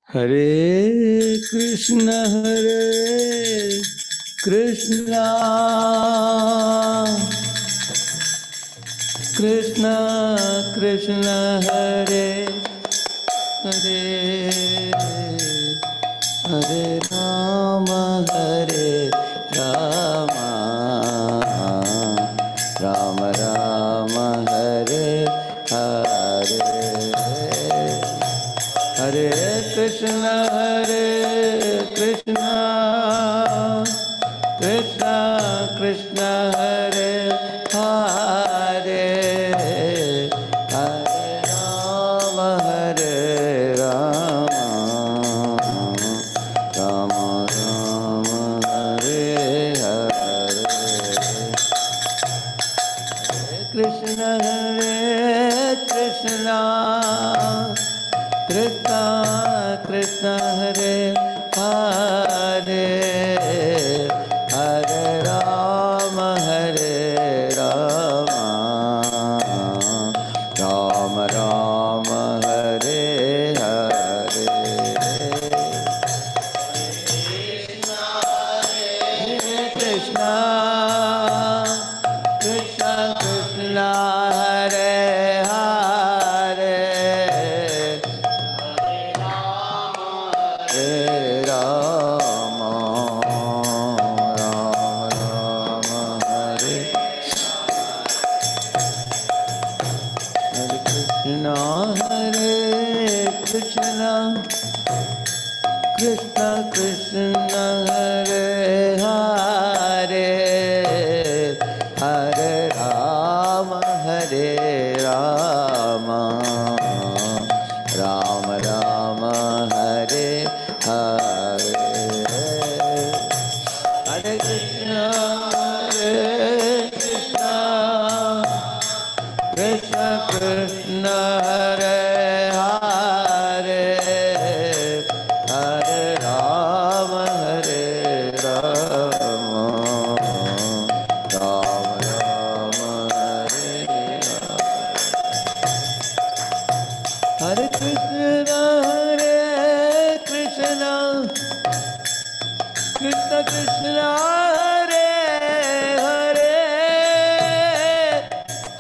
Hare Krishna, Krishna Krishna, Hare Hare, Hare Rama, Hare Rama, Rama Rama, Hare Hare. Hare Krishna, Krishna Krishna, Hare Hare, Hare Rama, Hare Rama, Rama Rama, Hare Hare. Krishna, Krishna Krishna, Hare Hare, Hare Rama, Hare Rama, Rama Rama, Hare Hare. Krishna, Krishna Krishna, Hare Hare, Rama, Rama Rama, Hare Hare. Krishna, Krishna Krishna Krishna, Hare Hare, Hare Rama, Hare Rama, Rama Rama, Hare Hare. Hare Krishna, Krishna Krishna, Hare Hare, Hare Rama, Hare Rama, Rama Rama, Hare Hare. Hare Krishna, Krishna Krishna, Hare Hare,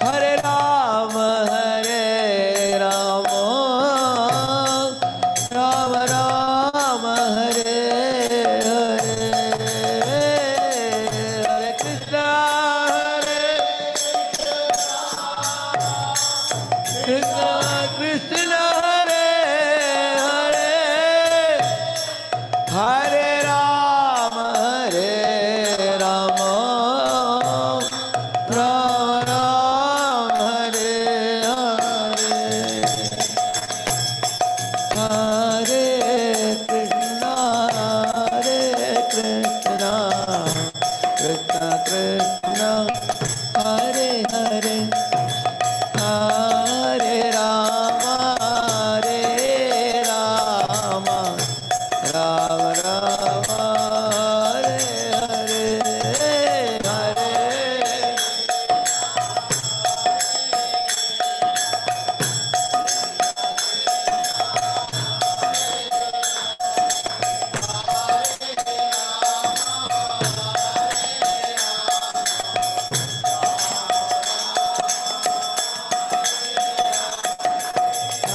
Hare Rama, Hare Rama, Rama Rama, Hare Hare. Hare Krishna, Krishna Krishna, Hare Hare, Hare Rama, Hare Rama, Rama Rama, Hare Hare. Hare Krishna, Krishna Krishna, Hare Hare, Hare Rama, Hare Rama, Rama Rama, Hare Hare, Hare. Hare Krishna, Krishna Krishna, Hare Hare, Hare Rama, Rama Rama, Hare Hare.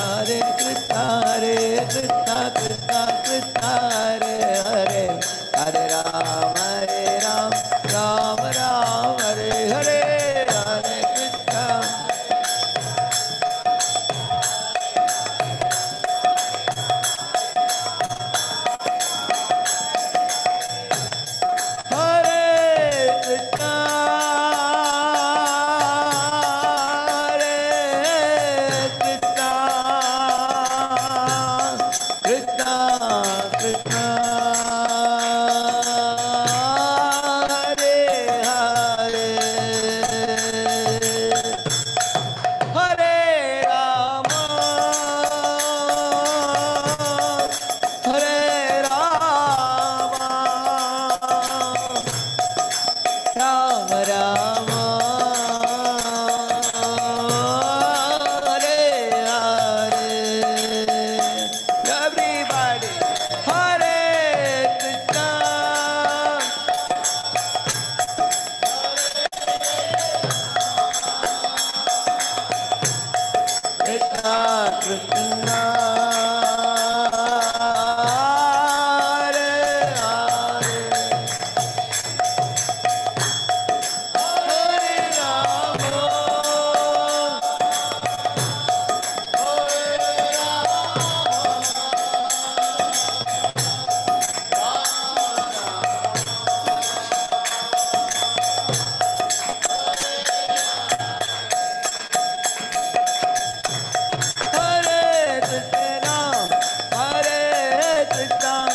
Hare Krishna, Hare Krishna, Hare Krishna, Krishna Krishna, Hare Hare, Hare Rama, Hare Rama, Rama Rama, Hare Hare. everybody. Hare Krishna. Krishna Krishna. Hare Hare. Hare Rama. Hare Krishna, Hare Krishna,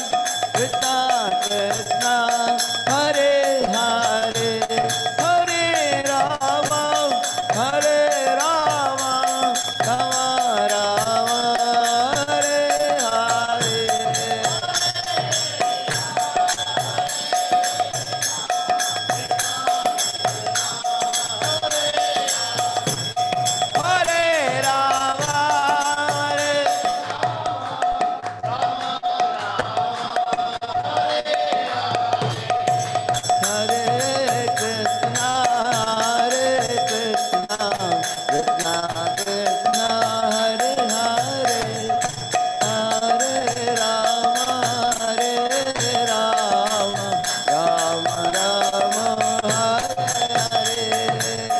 Krishna Krishna, Hare Hare, Hare Rama, Hare Rama, Rama Rama, Hare Hare. Hare Rama, Hare Krishna, Hare Krishna, Krishna Krishna, Hare Hare, Hare Rama, Hare Rama, Rama Rama, Hare Hare.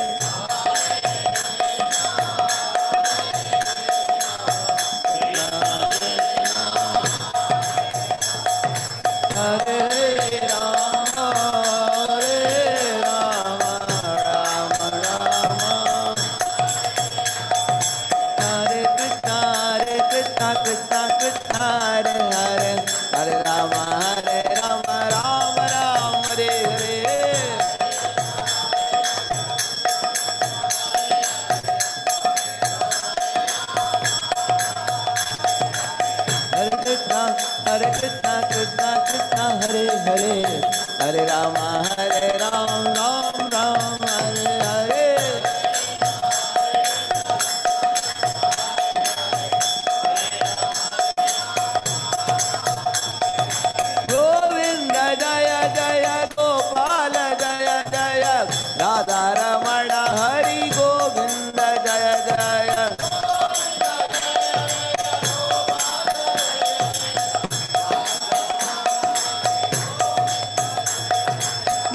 Hare Rama, Hare Rama, Rama Rama. Hare Krishna, Krishna Krishna, Hare Hare, Hare Rama, Rama Rama, Hare Hare. Hare Krishna, Krishna Krishna, Hare Hare, Hare Rama, Ram Ram, Hare Hare. Govinda Jaya Jaya, Gopal Jaya Jaya, Radha Ramana Hari Govinda Jaya Jaya.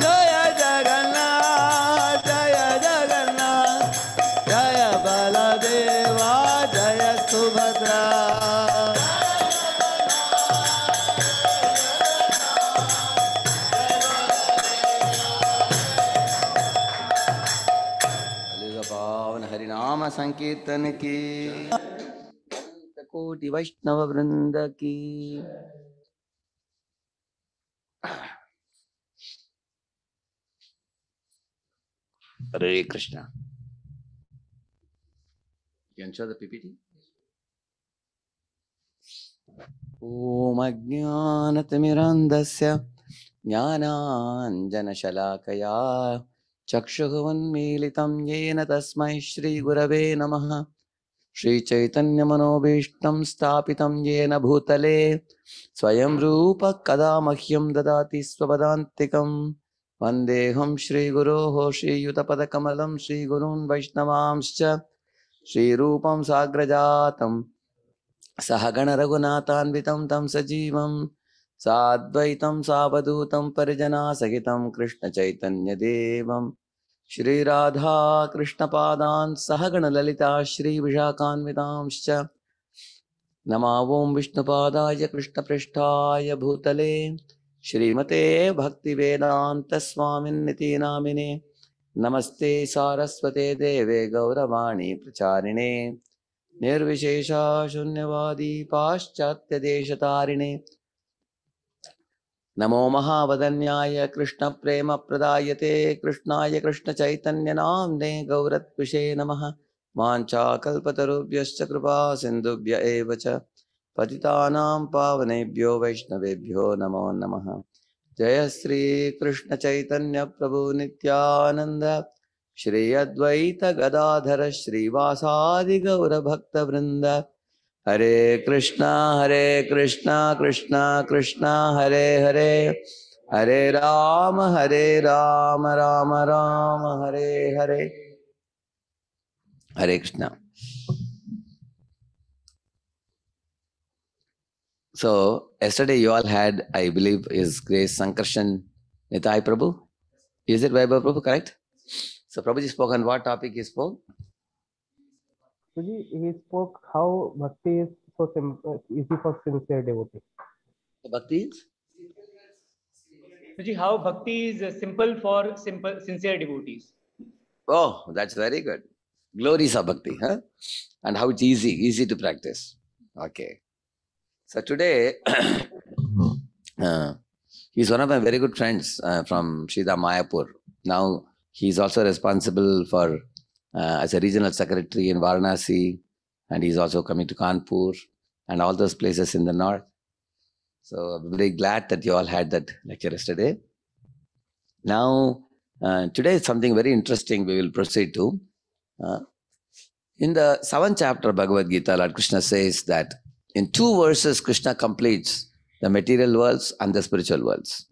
Jaya Jagannath, Jaya Jagannath, Jaya Baladeva, Jaya Subhadra. पावन हरिनाम संकीर्तन की, कोटि वैष्णव वृंद की। Hare Krishna. You can show the PPT. Om Ajnanatimirandasya Jnananjanashalakaya Chakshuvunmilitam Yena Tasmai Shri Gurave Namaha. Shri Chaitanya Manobishtam Stapitam Yena Bhutale Swayam Rupa Kada Mahyam Dadati Swapadantikam. Vandeham Shri Guroho Shri Yutapada Kamalam Shri Gurun Vaishnavamscha Shri Rupam Sagrajatam Sahagana Raghunathanvitam Tam Sajivam Sadvaitam Savadutam Parijana Sahitam Krishna Chaitanya Devam Shri Radha Krishna Padan Sahagana Lalita Shri Vishakhanvitamscha Namavom Vishnupadaya Krishna Prishtaya Bhutale Shrimate Bhakti Vedanta Swamin Niti Namine Namaste Saraswate Deve Gauravani Pracharine Nirvishesha Shunyavadi Paschatya Deshatarine Namo Mahavadanyaya Krishna Prema Pradayate Krishnaya Krishna Chaitanya Namne Gauratpishe Namaha Vancha Kalpatarubhyascha Kripa Sindhubhya Evacha Patitanam Pavanebhyo Vaishnavebhyo Namo Namaha Jaya Sri Krishna Chaitanya Prabhu Nityananda Shri Advaita Gadadhara Shri Vasadi Gaura Bhakta Vrinda Hare Krishna, Krishna Krishna, Hare Hare, Hare Rama, Rama Rama, Hare Hare. Hare Krishna. So, yesterday you all had, I believe, His Grace Sankarshan Nitai Prabhu. Is it Vaibhav Prabhu, correct? So, Prabhuji spoke on what topic he spoke? He spoke how bhakti is so easy for sincere devotees. Bhakti is? How bhakti is simple for sincere devotees. Oh, that's very good. Glories of bhakti, huh? And how it's easy to practice. Okay. So today, he's one of my very good friends from Sridham Mayapur. Now, he's also responsible for, as a regional secretary in Varanasi, and he's also coming to Kanpur and all those places in the north. So I'm very glad that you all had that lecture yesterday. Now, today is something very interesting we will proceed to. In the 7th chapter of Bhagavad Gita, Lord Krishna says that in 2 verses, Krishna completes the material worlds and the spiritual worlds.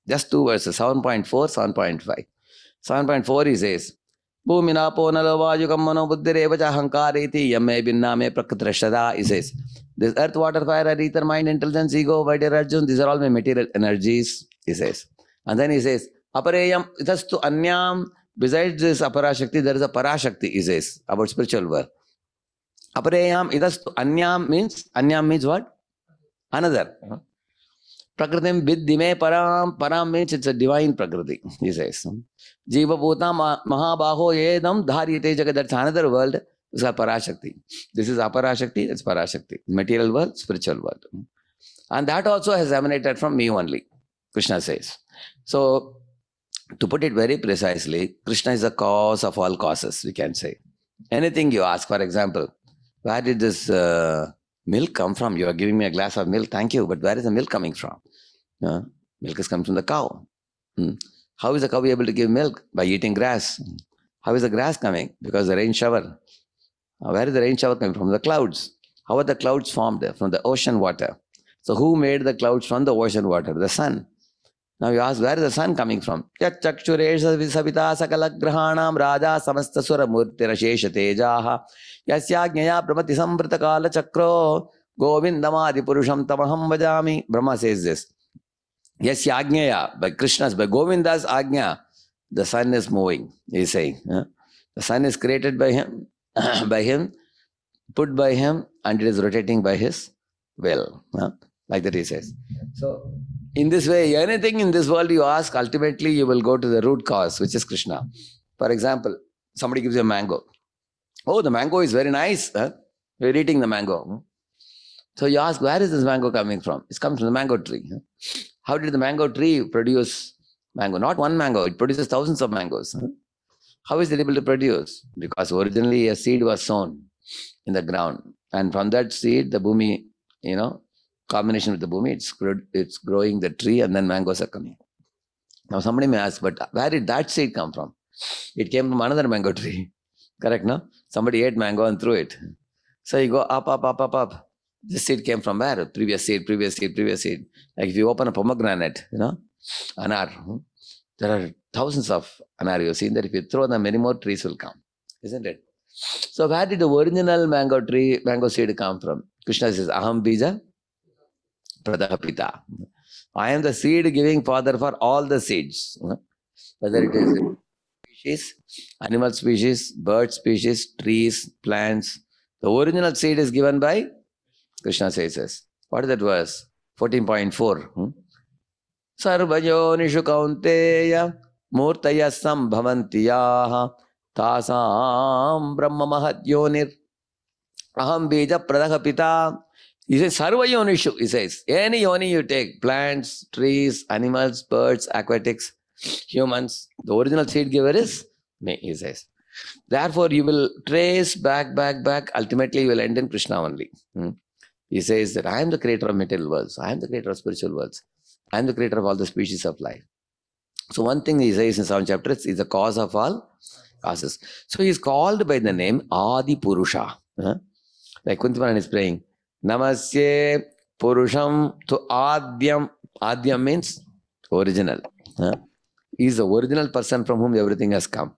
Just 2 verses, 7.4, 7.5. 7.4 he says, Bhumina ponalo vayukam mano buddhirevacha hankareti yamme binname prakrtrashada. He says, this earth, water, fire, and ether, mind, intelligence, ego, my dear Arjun, these are all my material energies, he says. And then he says, Apareyam itastu anyam. Besides this Aparashakti, there is a Parashakti, he says, about spiritual world. Apareyam idastu anyam means what? Another. Prakritim viddhime param. Param means it's a divine Prakriti, he says. Jiva bhuta mahabaho yedam dharyate jagat. That's another world. It's a Parashakti. This is Aparashakti, that's Parashakti. Material world, spiritual world. And that also has emanated from me only, Krishna says. So, to put it very precisely, Krishna is the cause of all causes, we can say. Anything you ask, for example, where did this milk come from? You are giving me a glass of milk, thank you, but where is the milk coming from? Milk is coming from the cow. How is the cow able to give milk? By eating grass. How is the grass coming? Because the rain shower. Where is the rain shower coming from? The clouds. How are the clouds formed? From the ocean water. So who made the clouds from the ocean water? The sun. Now you ask, where is the sun coming from? Yachakshuresha visavita sakalagrahanam raja samastasura murtirashesha tejaha yasyagnyaya brahmati samvrita kala chakro govindamadi purusham tamaham vajami. Brahma says this. Yasyagnyaya, by Krishna's, by Govinda's agnya, the sun is moving, he is saying. The sun is created by him, put by him, and it is rotating by his will. Like that he says. So, in this way, anything in this world you ask, ultimately you will go to the root cause, which is Krishna. For example, somebody gives you a mango. Oh, the mango is very nice. You're eating the mango. So you ask, where is this mango coming from? It's coming from the mango tree. How did the mango tree produce mango? Not one mango, it produces thousands of mangoes. How is it able to produce? Because originally a seed was sown in the ground. And from that seed, the bhumi, combination with the bhumi, it's growing the tree and then mangoes are coming. Now somebody may ask, but where did that seed come from? It came from another mango tree. Correct, no? Somebody ate mango and threw it. So you go up. This seed came from where? Previous seed. Like if you open a pomegranate, anar, there are thousands of anar. You've seen that if you throw them, many more trees will come. Isn't it? So where did the original mango seed come from? Krishna says, Aham bija pradapita. I am the seed giving father for all the seeds. Whether it is species, animal species, bird species, trees, plants. The original seed is given by Krishna says this. What is that verse? 14.4. Sarvayonishu kaunteya murtaya sambhavantiyaha tasam brahma mahat yonir aham bija pradapita. He says, Sarva Yonishu, he says, any yoni you take, plants, trees, animals, birds, aquatics, humans, the original seed giver is me, he says. Therefore, you will trace back, ultimately you will end in Krishna only. He says that I am the creator of material worlds, I am the creator of spiritual worlds, I am the creator of all the species of life. So one thing he says in 7 chapters is the cause of all causes. So he is called by the name Adi Purusha. Like Kuntimaran is praying, Namasye Purusham to Adyam. Adyam means original. He is the original person from whom everything has come.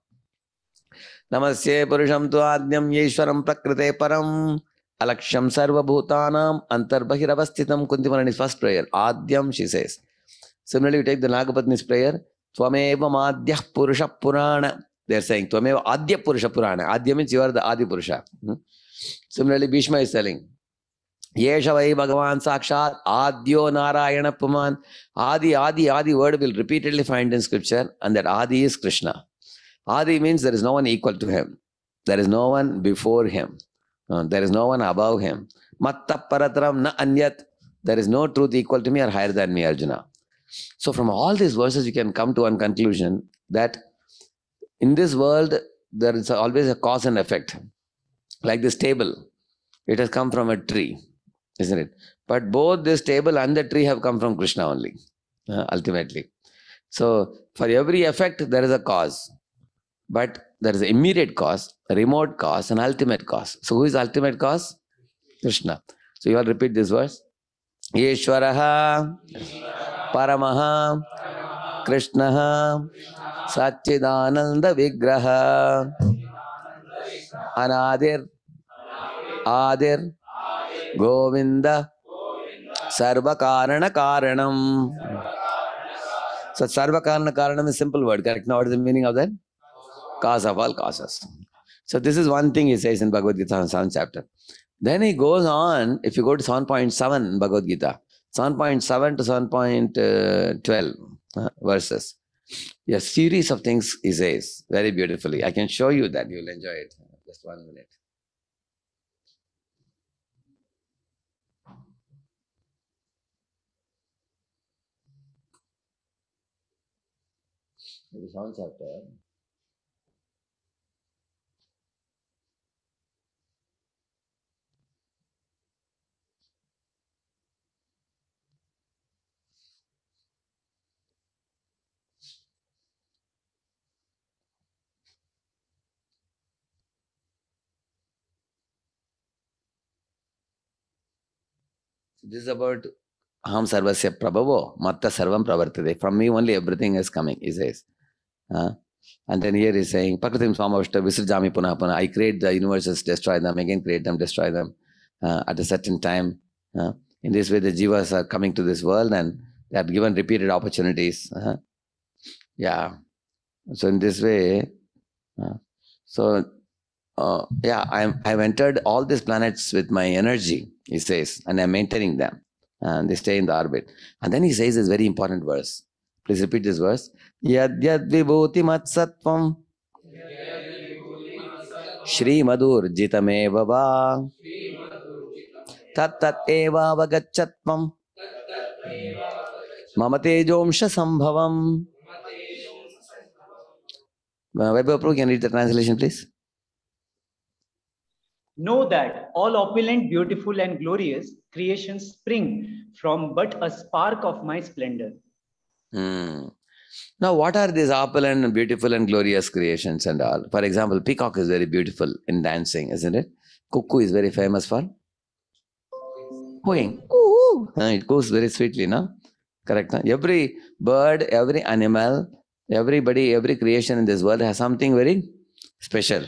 Namasye Purusham tu Adyam Yeshwaram Prakrite Param Alaksham Sarva Bhutanam Antarbahiravastitam. Kunti Maharani's first prayer. Adyam, she says. Similarly, you take the Nagapatni's prayer. Tvameva Madhyah Purusha Purana. They are saying Tvameva Adya Purusha Purana. Adya means you are the Adi Purusha. Similarly, Bhishma is telling Yesha Vai Bhagavan Sakshat Adyo Narayana Puman. Adi word will repeatedly find in scripture, and that Adi is Krishna. Adi means there is no one equal to him. There is no one before him. There is no one above him. Matta Paratram Na Anyat. There is no truth equal to me or higher than me, Arjuna. So from all these verses, you can come to one conclusion that in this world, there is always a cause and effect. Like this table, it has come from a tree, isn't it? But both this table and the tree have come from Krishna only, ultimately. So for every effect, there is a cause. But there is an immediate cause, a remote cause, an ultimate cause. So who is the ultimate cause? Krishna. So you all repeat this verse. Yeshwaraha Paramaha Krishnaha Satchidananda Vigraha Anadir Adir Govinda Sarva Karana Karanam. So Sarva Karana Karanam is a simple word, correct? Now what is the meaning of that? Cause of all causes. So this is one thing he says in Bhagavad Gita, 7th chapter. Then he goes on, if you go to 7.7 in Bhagavad Gita, 7.7 to 7.12 verses. A series of things he says very beautifully. I can show you that. You'll enjoy it. Just 1 minute. The 7th chapter. This is about Aham Sarvasya Prabhavo, Matta Sarvam Pravartate. From me only everything is coming, he says. And then here he's saying, Prakritim Swamavashta Visrjami Puna Puna. I create the universes, destroy them, again create them, destroy them at a certain time. In this way, the jivas are coming to this world and they are given repeated opportunities. Yeah. So in this way, I've entered all these planets with my energy, he says, and I'm maintaining them. And they stay in the orbit. And then he says this very important verse. Please repeat this verse. Yad yad vibhuti matsatvam Shri Madur jitameva va tat tat eva vagachatvam mama tejomsha sambhavam. Vaibhav Prabhu, can you read the translation, please? Know that all opulent, beautiful, and glorious creations spring from but a spark of my splendor. Now, what are these opulent and beautiful and glorious creations and all? For example, peacock is very beautiful in dancing, isn't it? Cuckoo is very famous for cooing. It goes very sweetly, no? Correct. No? Every bird, every animal, everybody, every creation in this world has something very special.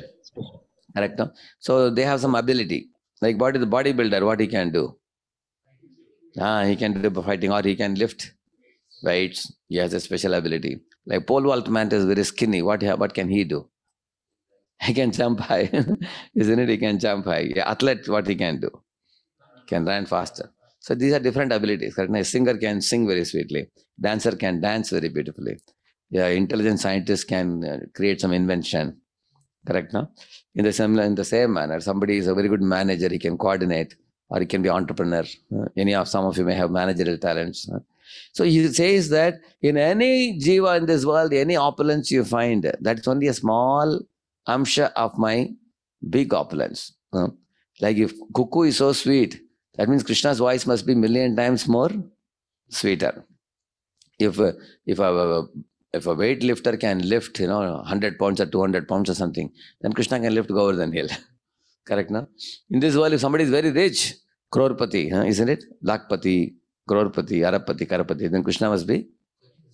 Correct. No? So they have some ability. Like the bodybuilder, what he can do? He can do fighting, or he can lift weights. He has a special ability. Like pole vaultman is very skinny. What can he do? He can jump high. Isn't it? He can jump high. Athlete, what he can do? Can run faster. So these are different abilities. Correct? A singer can sing very sweetly. Dancer can dance very beautifully. Intelligent scientist can create some invention. Correct? No? In the same manner, somebody is a very good manager. He can coordinate, or he can be entrepreneur. Some of you may have managerial talents. So he says that in any jiva in this world, any opulence you find, that's only a small amsha of my big opulence. Like if cuckoo is so sweet, that means Krishna's voice must be million times more sweeter. If a weightlifter can lift, 100 pounds or 200 pounds or something, then Krishna can lift Govardhan Hill. Correct, no? In this world, if somebody is very rich, Crorepati, isn't it? Lakpati, Crorepati, Arapati, Karapati. Then Krishna must be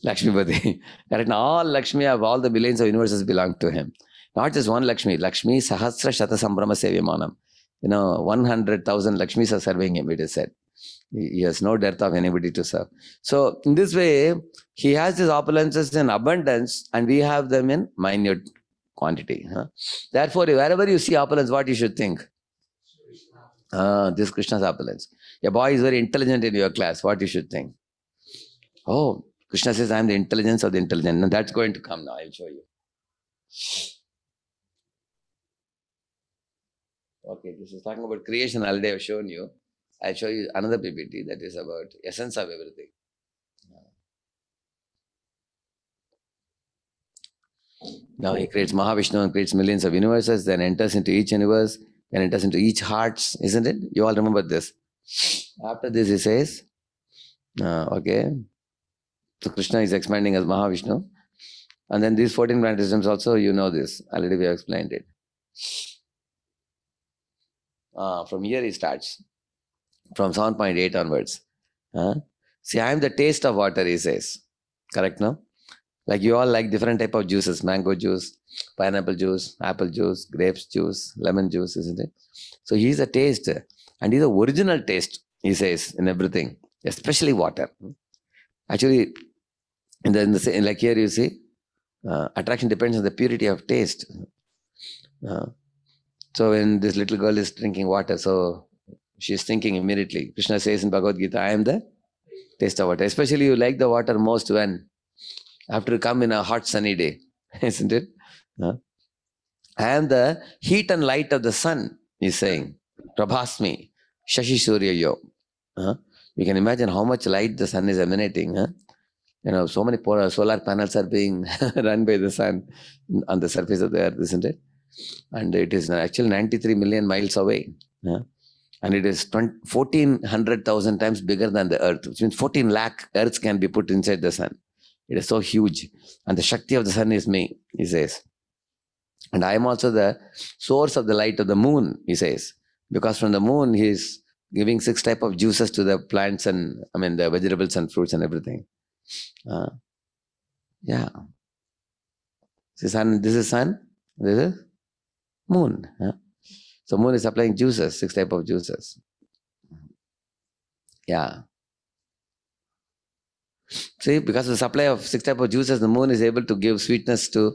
Lakshmipati. Correct? Now all Lakshmi of all the billions of universes belong to him. Not just one Lakshmi. Lakshmi Sahasra Shata Sambrama Sevyamanam. 100,000 Lakshmis are serving him, it is said. He has no dearth of anybody to serve. So in this way, he has his opulences in abundance and we have them in minute quantity. Therefore, wherever you see opulence, what you should think? This Krishna's opulence. A boy is very intelligent in your class. What you should think? Oh, Krishna says, I am the intelligence of the intelligent. Now that's going to come now. I'll show you. Okay, this is talking about creation. Already I've shown you. I'll show you another PPT that is about essence of everything. Now he creates Mahavishnu and creates millions of universes, then enters into each universe, then enters into each hearts, isn't it? You all remember this. After this he says, okay, so Krishna is expanding as Mahavishnu. And then these 14 planetisms also, you know this. Already we have explained it. From here he starts. From 7.8 onwards. See, I am the taste of water, he says. Correct, no? Like you all like different type of juices. Mango juice, pineapple juice, apple juice, grapes juice, lemon juice, isn't it? So he is a taste. And he is the original taste, he says, in everything. Especially water. Actually, like here you see, attraction depends on the purity of taste. So when this little girl is drinking water, so she is thinking immediately. Krishna says in Bhagavad Gita, I am the taste of water. Especially you like the water most when after you come in a hot sunny day, isn't it? I am the heat and light of the sun, he's saying. Prabhasmi, Shashi Surya Yo. You can imagine how much light the sun is emanating. So many solar panels are being run by the sun on the surface of the earth, isn't it? And it is actually 93 million miles away. And it is 1400,000 times bigger than the earth, which means 14 lakh earths can be put inside the sun. It is so huge. And the Shakti of the sun is me, he says. And I am also the source of the light of the moon, he says. Because from the moon, he is giving 6 types of juices to the plants and, the vegetables and fruits and everything. Yeah. This is sun, this is moon. So moon is supplying juices, 6 types of juices. Yeah. See, because of the supply of 6 types of juices, the moon is able to give sweetness to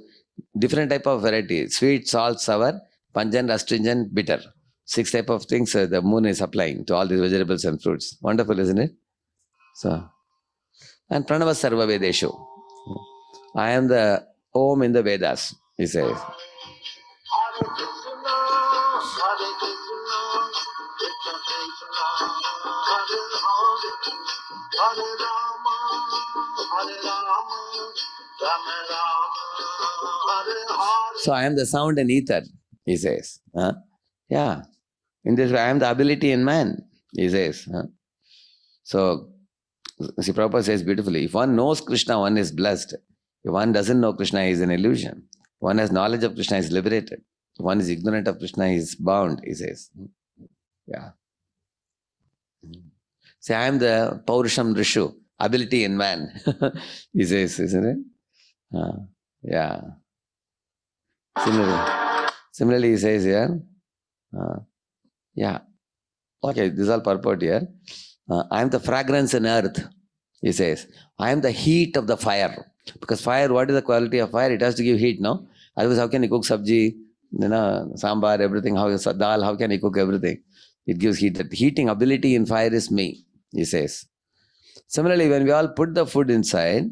different type of variety. Sweet, salt, sour, pungent, astringent, bitter. 6 types of things the moon is supplying to all these vegetables and fruits. Wonderful, isn't it? So, and Pranava Sarva Vedeshu. I am the Om in the Vedas, he says. So I am the sound and ether, he says. Yeah. In this way, I am the ability in man, he says. So, see, Prabhupada says beautifully, if one knows Krishna, one is blessed. If one doesn't know Krishna, he is an illusion. If one has knowledge of Krishna, he is liberated. If one is ignorant of Krishna, he is bound, he says. Yeah. See, I am the Paurusham Rishu, ability in man, he says, isn't it? Yeah. Similarly, he says here, yeah. Okay, this is all purport here. I am the fragrance in earth, he says. I am the heat of the fire. Because fire, what is the quality of fire? It has to give heat, no? Otherwise, how can you cook sabji, sambar, everything, dal, how can you cook everything? It gives heat. That heating ability in fire is me, he says. Similarly, when we all put the food inside,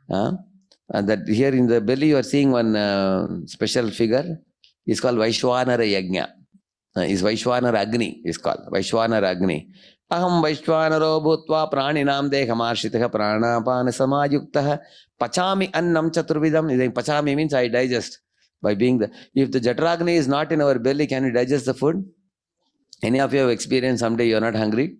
and that here in the belly you are seeing one special figure, is called Vaishwanara Yajna. Is Vaishwanara Agni, is called Vaishwanara Agni. Aham Vaishwanaro bhutva praninam dehamarshitaha pranapana samayuktaha pachami annam chaturvidam. Pachami means I digest. By being if the Jatragni is not in our belly, can we digest the food? Any of you have experienced someday you are not hungry?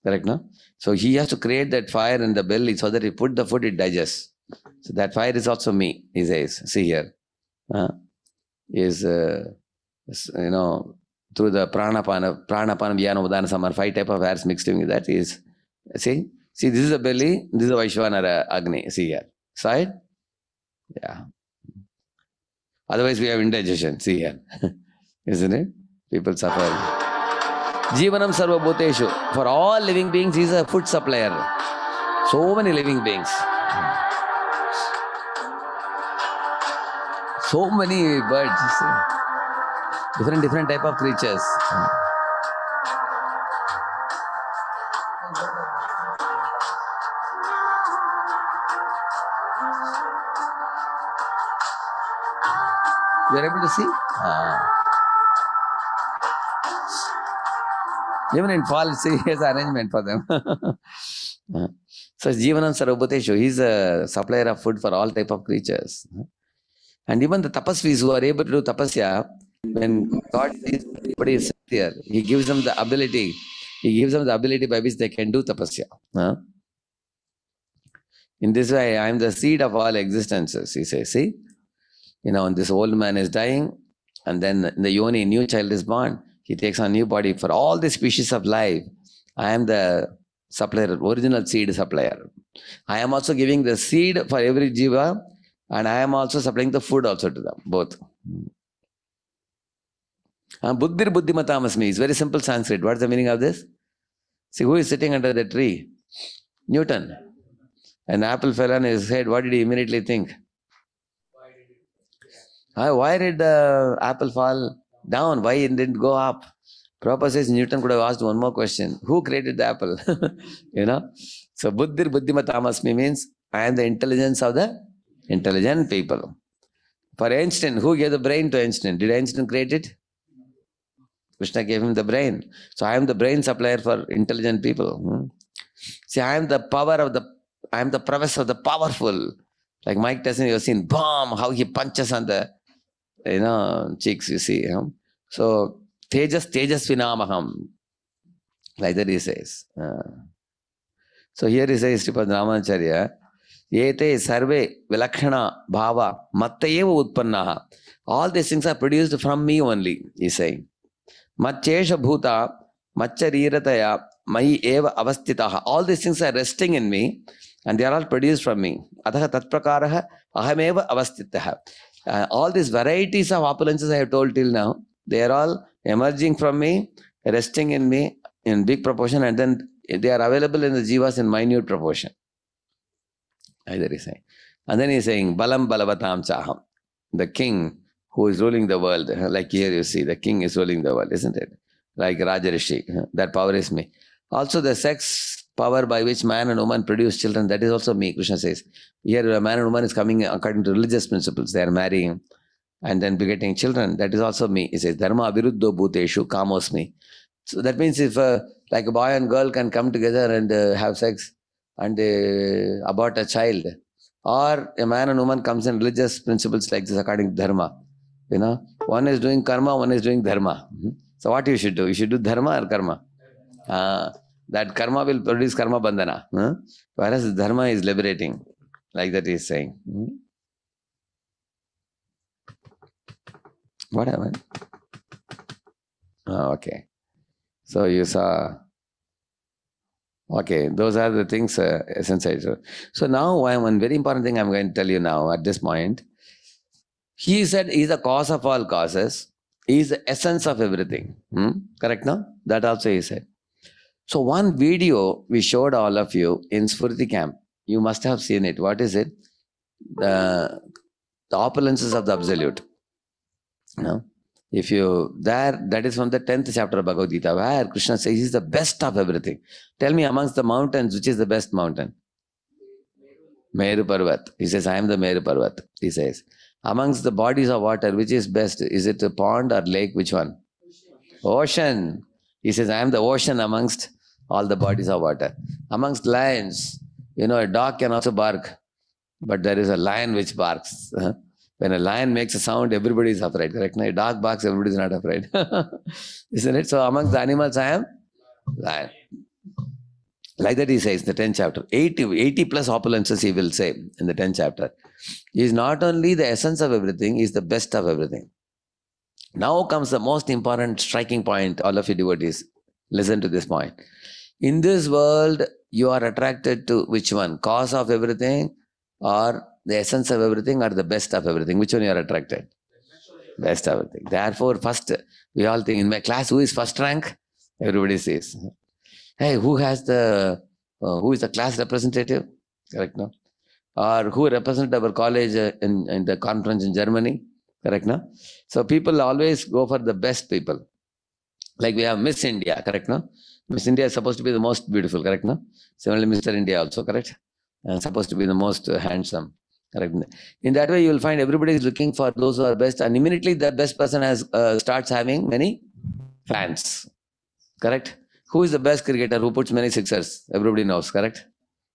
Correct, no? So he has to create that fire in the belly so that he put the food, it digests. So that fire is also me, he says. See here. through the pranapana, vyana, udana, samana, 5 type of airs mixed in with that is, see, this is the belly, this is the Vaishvanara Agni, see here, side, yeah. Otherwise we have indigestion, see here, isn't it? People suffer. Jivanam sarva bhuteshu, for all living beings, he is a food supplier. So many living beings. So many birds, different type of creatures. You are able to see? Even in fall, see, he has arrangement for them. So Jivanam Sarvabhuteshu, he is a supplier of food for all type of creatures. And even the tapasvis who are able to do tapasya, when God sees everybody is sincere, He gives them the ability. He gives them the ability by which they can do tapasya. In this way, I am the seed of all existences, he says. See? When this old man is dying, and then in the yoni, a new child is born. He takes on new body. For all the species of life, I am the supplier, original seed supplier. I am also giving the seed for every jiva, and I am also supplying the food also to them, both. Buddhir buddhimatamasmi is very simple Sanskrit. What is the meaning of this? See, who is sitting under the tree? Newton. An apple fell on his head. What did he immediately think? Why did the apple fall down? Why it didn't go up? Prabhupada says Newton could have asked one more question. Who created the apple? So Buddhir buddhimatamasmi means I am the intelligence of the intelligent people. For Einstein, who gave the brain to Einstein? Did Einstein create it? Krishna gave him the brain. So I am the brain supplier for intelligent people. See, I am the prowess of the powerful. Like Mike Tyson, you have seen, boom, how he punches on the cheeks, you see. So, tejas vinamaham. Like that he says. So here he says, Sripad Ramanacharya, Yete sarve vilakshana bhava mattayeva utpannaha. All these things are produced from me only, he is saying. Matchesha bhuta maccharirataya mai eva avastitaha. All these things are resting in me, and they are all produced from me. Ataha tatprakaraha ahameva avastitaha. All these varieties of opulences I have told till now, they are all emerging from me, resting in me in big proportion, and then they are available in the jivas in minute proportion. Either he is saying. And then he is saying, Balam balavatam chaham. The king who is ruling the world. Like here you see, the king is ruling the world, isn't it? Like Rajarishi. That power is me. Also the sex power by which man and woman produce children, that is also me, Krishna says. Here a man and woman is coming according to religious principles. They are marrying and then begetting children. That is also me. He says, Dharma aviruddho bhuteshu kamosmi. So that means if like a boy and girl can come together and have sex and abort a child, or a man and woman comes in religious principles like this according to dharma, one is doing karma, one is doing dharma. So what you should do? You should do dharma or karma? That karma will produce karma bandhana. Whereas dharma is liberating. Like that he is saying. What happened? Okay. So you saw. Okay, those are the things essential. So now one very important thing I'm going to tell you now at this point. He said he is the cause of all causes. He is the essence of everything. Correct, no? That also he said. So one video we showed all of you in Sfurti camp. You must have seen it. What is it? The opulences of the Absolute. If you, that is from the 10th chapter of Bhagavad Gita, where Krishna says he is the best of everything. Tell me amongst the mountains, which is the best mountain? Meru Parvat. He says, I am the Meru Parvat. He says, amongst the bodies of water, which is best? Is it a pond or lake? Which one? Ocean. He says, I am the ocean amongst all the bodies of water. Amongst lions, a dog can also bark, but there is a lion which barks. When a lion makes a sound, everybody is afraid. Correct? A dog barks, everybody is not afraid. Isn't it? So amongst the animals, I am lion. Like that he says in the 10th chapter. 80 plus opulences he will say in the 10th chapter. He is not only the essence of everything, he is the best of everything. Now comes the most important striking point, all of you devotees. Listen to this point. In this world, you are attracted to which one? Cause of everything, or the essence of everything, or the best of everything? Which one you are attracted? Best of everything. Therefore, first, we all think, in my class, who is first rank? Everybody says, hey, who is the class representative? Correct, no? Or who represent our college in the conference in Germany? Correct, no? So people always go for the best people. Like we have Miss India, correct, no? Miss India is supposed to be the most beautiful, correct, no? Similarly, Mr. India also, correct? And supposed to be the most handsome, correct? In that way, you will find everybody is looking for those who are best, and immediately the best person has starts having many fans, correct? Who is the best cricketer who puts many sixers? Everybody knows, correct?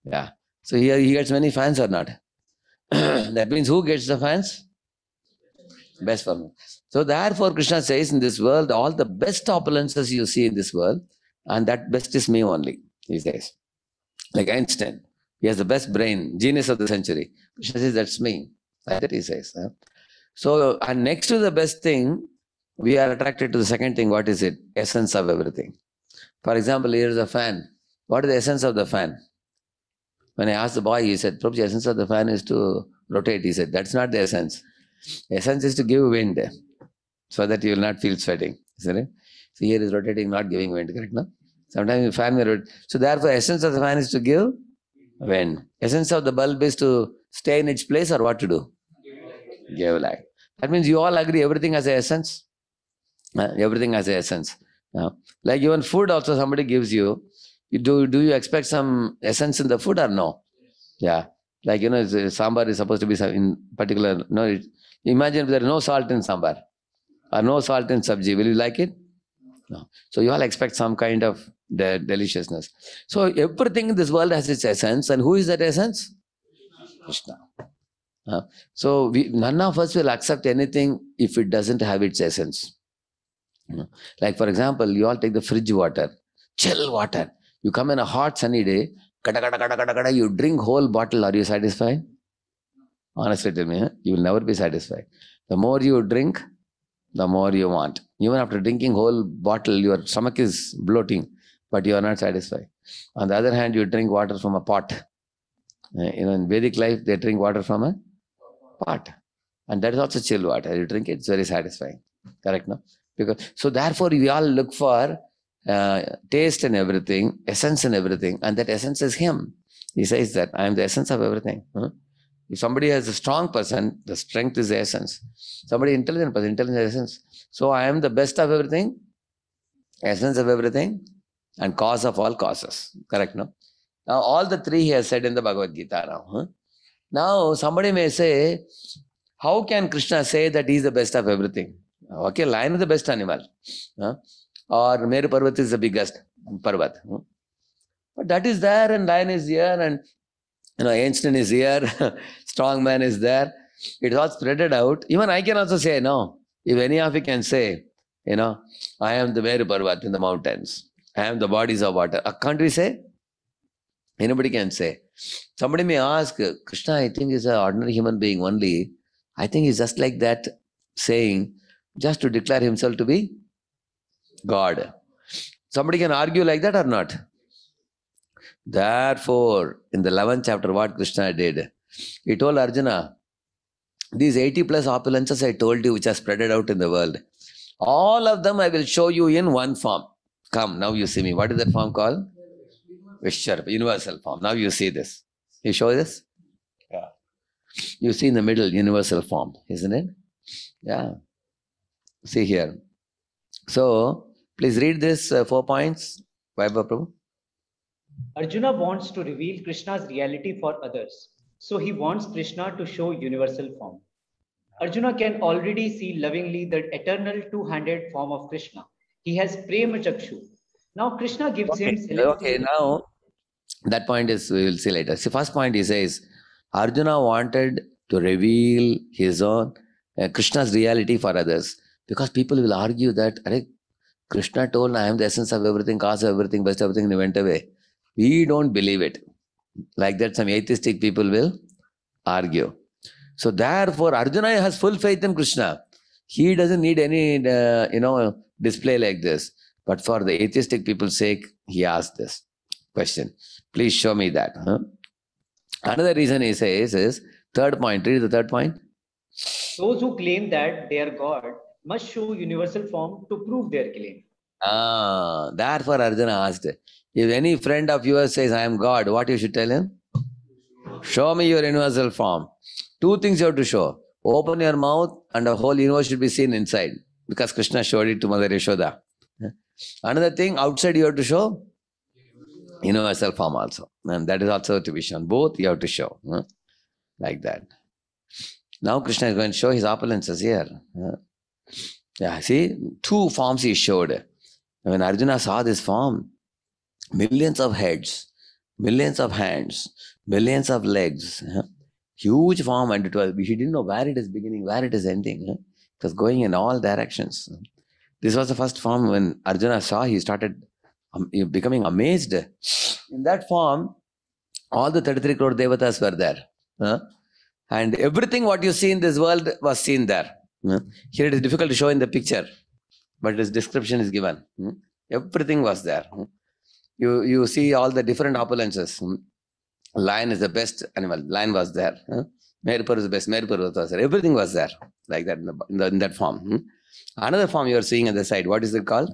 Yeah. So here he gets many fans or not? That means who gets the fans? Best for me. So therefore, Krishna says, in this world, all the best opulences you see in this world, and that best is me only, he says. Like Einstein, he has the best brain, genius of the century. Krishna says, that's me. Like that he says. So, and next to the best thing, we are attracted to the second thing. What is it? Essence of everything. For example, here is a fan. What is the essence of the fan? When I asked the boy, he said, Prabhuji, the essence of the fan is to rotate. He said, that's not the essence. The essence is to give wind so that you will not feel sweating. Isn't it? So here is rotating, not giving wind, correct? No? Sometimes the fan will rotate. So therefore, essence of the fan is to give wind. Essence of the bulb is to stay in its place, or what to do? Give light. That means you all agree everything has an essence. Everything has an essence. Like even food also somebody gives you. Do you expect some essence in the food or no? Yeah. Like, sambar is supposed to be in particular. No, imagine if there is no salt in sambar or no salt in sabji. Will you like it? No. So you all expect some kind of deliciousness. So everything in this world has its essence. And who is that essence? Krishna. So none of us will accept anything if it doesn't have its essence. Like for example, you all take the fridge water, chill water. You come in a hot sunny day, you drink whole bottle. Are you satisfied? Honestly tell me, you will never be satisfied. The more you drink, the more you want. Even after drinking whole bottle, your stomach is bloating, but you are not satisfied. On the other hand, you drink water from a pot. In Vedic life, they drink water from a pot. And that is also chill water. You drink it, it's very satisfying. Correct, no? So therefore, we all look for taste in everything, essence in everything, and that essence is him. He says that I am the essence of everything. If somebody is a strong person, the strength is the essence. Somebody intelligent person, intelligence is essence. So I am the best of everything, essence of everything, and cause of all causes. Correct, no? Now all the three he has said in the Bhagavad Gita now. Now somebody may say, how can Krishna say that he is the best of everything? Okay, lion is the best animal. Or Meru Parvat is the biggest Parvat. But that is there, and lion is here, and Einstein is here, strong man is there. It is all spreaded out. Even I can also say, no. If any of you can say, I am the Meru Parvat in the mountains. I am the bodies of water. Can't we say? Anybody can say. Somebody may ask, Krishna, I think is an ordinary human being only. I think he's just like that, saying, just to declare himself to be God. Somebody can argue like that or not? Therefore, in the 11th chapter, what Krishna did, he told Arjuna, these 80 plus opulences I told you, which are spread out in the world, all of them I will show you in one form. Come, now you see me. What is that form called? Vishwar, universal form. Now you see this. You show this? Yeah. You see in the middle, universal form, isn't it? Yeah. See here. So, please read this 4 points. Vaibhav Prabhu. Arjuna wants to reveal Krishna's reality for others. So he wants Krishna to show universal form. Arjuna can already see lovingly the eternal two-handed form of Krishna. He has Prema Chakshu. Now Krishna gives him... Okay, now that point is, we will see later. See, first point he says, Arjuna wanted to reveal his own, Krishna's reality for others. Because people will argue that, Krishna told, I am the essence of everything, cause of everything, best of everything, and he went away. We don't believe it. Like that, some atheistic people will argue. So therefore, Arjuna has full faith in Krishna. He doesn't need any, display like this. But for the atheistic people's sake, he asked this question. Please show me that. Huh? Another reason he says is, third point, read the third point. Those who claim that they are God must show universal form to prove their claim. Therefore Arjuna asked, if any friend of yours says, I am God, what you should tell him? Show me your universal form. Two things you have to show. Open your mouth and the whole universe should be seen inside. Because Krishna showed it to Mother Yashoda. Another thing, outside you have to show universal form also. And that is also to be shown. Both you have to show. Like that. Now Krishna is going to show his opulences here. Yeah, see, two forms he showed. When Arjuna saw this form, millions of heads, millions of hands, millions of legs, huge form, and he didn't know where it is beginning, where it is ending. It was going in all directions. This was the first form. When Arjuna saw, he started becoming amazed. In that form, all the 33 crore devatas were there. And everything what you see in this world was seen there. Here it is difficult to show in the picture, but its description is given. Everything was there. You see all the different opulences. Lion is the best animal. Lion was there. Meripur is the best. Meripur was there. Everything was there, like that in that form. Another form you are seeing at the side. What is it called?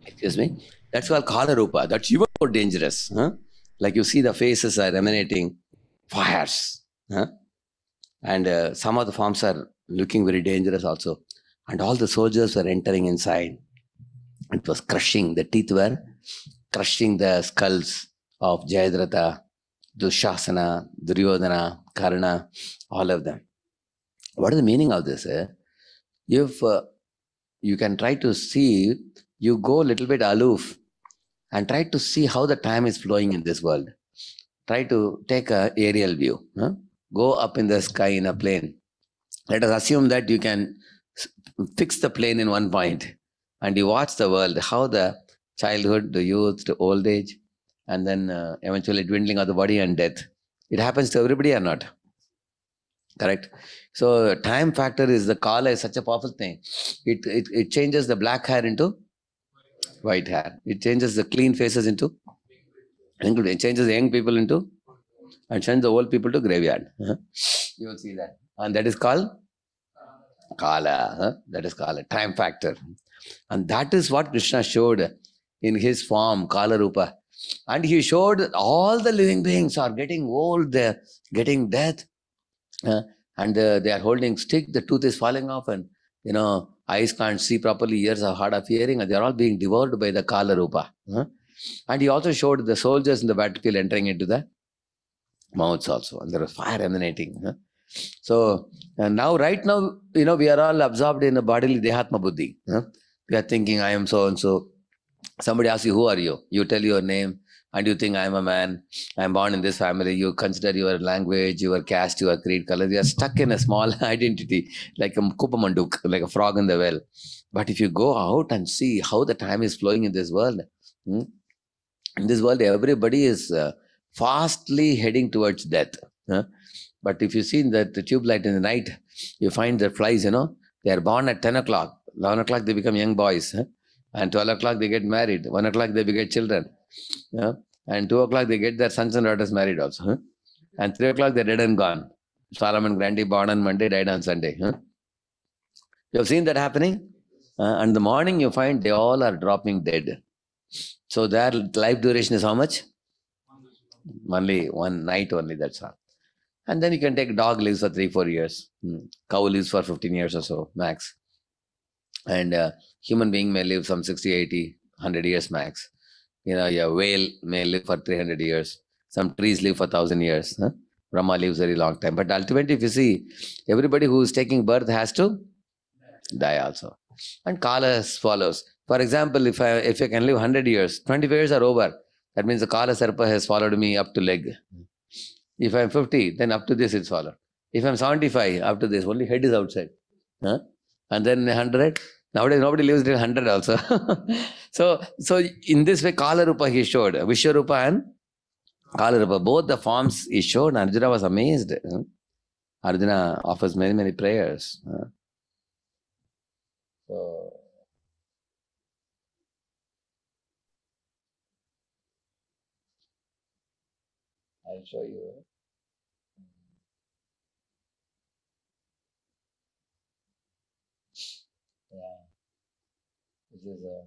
Excuse me. That's called Kala Rupa. That's even more dangerous. Like you see the faces are emanating fires. And some of the forms are looking very dangerous also. And all the soldiers were entering inside. It was crushing. The teeth were crushing the skulls of Jayadratha, Dushasana, Duryodhana, Karna, all of them. What is the meaning of this? If you can try to see, you go a little bit aloof and try to see how the time is flowing in this world. Try to take an aerial view. Go up in the sky in a plane. Let us assume that you can fix the plane in one point and you watch the world, how the childhood, the youth, the old age, and then eventually dwindling of the body and death. It happens to everybody or not? Correct? So time factor is the Kala is such a powerful thing. It changes the black hair into white hair. It changes the clean faces into, it changes the young people into, and sends the old people to graveyard. You will see that. And that is called Kala. That is Kala, time factor. And that is what Krishna showed in his form, Kala Rupa. And he showed all the living beings are getting old, they're getting death. And they are holding stick, the tooth is falling off, and eyes can't see properly, ears are hard of hearing, and they are all being devoured by the Kala Rupa. And he also showed the soldiers in the battlefield entering into the mouths also, and there was fire emanating. So right now, we are all absorbed in a bodily Dehatma Buddhi. We are thinking, I am so and so. Somebody asks you, who are you? You tell your name and you think, I am a man. I am born in this family. You consider your language, your caste, your creed, color. You are stuck in a small identity, like a Kupamanduk, like a frog in the well. But if you go out and see how the time is flowing in this world, everybody is fastly heading towards death. But if you see the tube light in the night, you find the flies, they are born at 10 o'clock. 11 o'clock, they become young boys. And 12 o'clock, they get married. 1 o'clock, they beget children. And 2 o'clock, they get their sons and daughters married also. And 3 o'clock, they're dead and gone. Solomon Grundy, born on Monday, died on Sunday. You have seen that happening? And the morning, you find they all are dropping dead. So their life duration is how much? Only one night only, that's all. And then you can take dog lives for 3-4 years. Cow lives for 15 years or so, max. And human being may live some 60, 80, 100 years max. A whale may live for 300 years. Some trees live for 1,000 years. Brahma lives very long time. But ultimately, if you see, everybody who is taking birth has to die also. And Kala follows. For example, if I can live 100 years, 25 years are over. That means the Kala Sarpa has followed me up to leg. If I'm 50, then up to this it's followed. If I'm 75, up to this, only head is outside. And then 100. Nowadays, nobody lives till 100 also. So in this way, Kala Rupa he showed. Vishwarupa and Kala Rupa. Both the forms he showed. Arjuna was amazed. Arjuna offers many, many prayers. So, I'll show you. Yeah, this is a.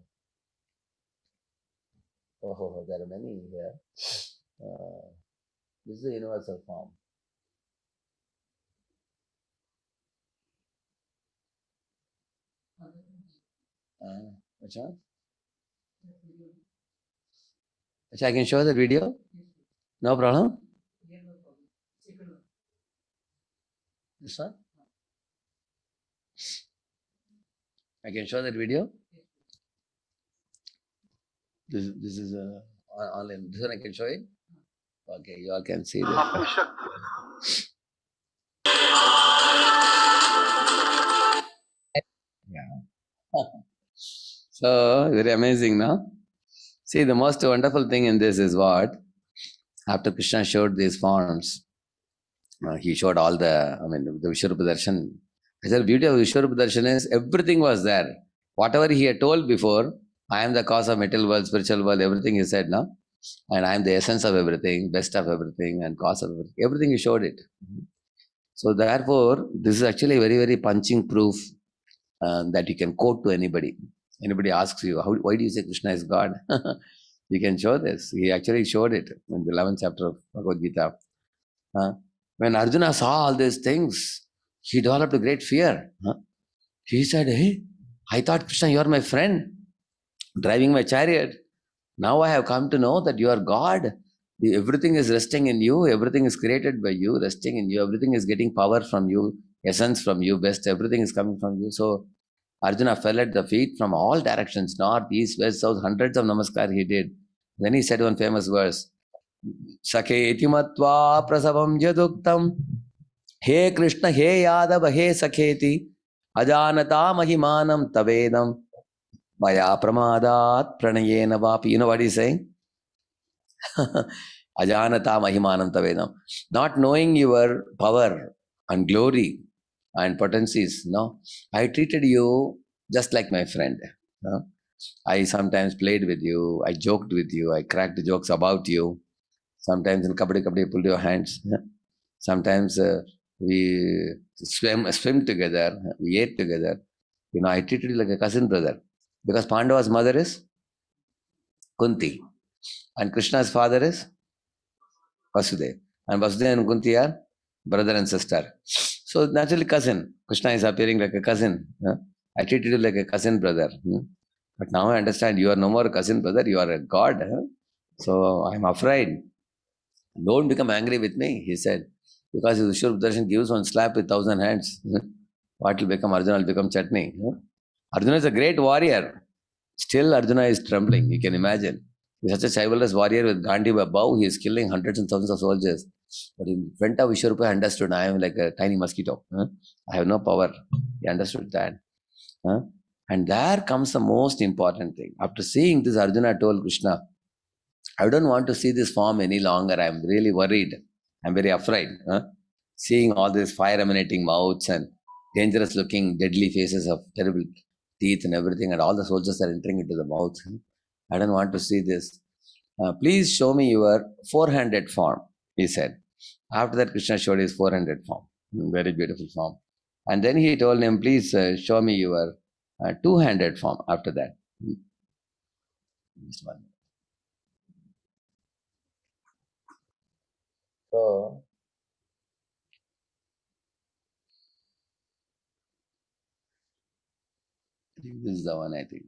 Oh, there are many here. This is a universal form. Which one? Which I can show the video? No problem? This one? I can show that video? This is online. This one I can show it? Okay, you all can see this. Yeah. So, very amazing, no? See, the most wonderful thing in this is what? After Krishna showed these forms, he showed all the Vishwarupa Darshan. I said, the beauty of Vishwarupa Darshan is everything was there. Whatever he had told before, I am the cause of material world, spiritual world, everything he said, no? And I am the essence of everything, best of everything, and cause of everything. Everything he showed it. So therefore, this is actually a very, very punching proof that you can quote to anybody. Anybody asks you, why do you say Krishna is God? You can show this. He actually showed it in the 11th chapter of Bhagavad Gita. When Arjuna saw all these things, he developed a great fear. He said, hey, I thought, Krishna, you are my friend, driving my chariot. Now I have come to know that you are God. Everything is resting in you. Everything is created by you, resting in you. Everything is getting power from you, essence from you, best. Everything is coming from you. So Arjuna fell at the feet from all directions, north, east, west, south. Hundreds of namaskar he did. Then he said one famous verse, Sakheti matva prasavam yaduktam He Krishna, He Yadav, He Sakheti Ajanata Mahimanam Tavedam Maya Pramadat Pranayena Vapi. You know what he's saying? Ajanata Mahimanam Tavedam. Not knowing your power and glory and potencies, no. I treated you just like my friend. No? I sometimes played with you, I joked with you, I cracked jokes about you. Sometimes in kabaddi pulled your hands. Sometimes we swim together, we ate together. You know, I treated you like a cousin brother. Because Pandava's mother is Kunti. And Krishna's father is Vasudeva. And Vasudeva and Kunti are brother and sister. So naturally cousin. Krishna is appearing like a cousin. I treated you like a cousin brother. But now I understand you are no more a cousin brother, you are a god. So I am afraid. Don't become angry with me, he said. Because if Vishwarupa Darshan gives one slap with 1,000 hands, what will become Arjuna will become chutney. Arjuna is a great warrior. Still Arjuna is trembling, you can imagine. He is such a chivalrous warrior with Gandhi bow, he is killing hundreds and thousands of soldiers. But in front of Vishwarupa, I understood, I am like a tiny mosquito. I have no power. He understood that. And there comes the most important thing. After seeing this, Arjuna told Krishna, I don't want to see this form any longer. I am really worried. I am very afraid. Seeing all these fire emanating mouths and dangerous looking deadly faces of terrible teeth and everything, and all the soldiers are entering into the mouth. I don't want to see this. Please show me your four-handed form, he said. After that, Krishna showed his four-handed form. Very beautiful form. And then he told him, please show me your two-handed form after that. This one. So, I think this is the one, I think.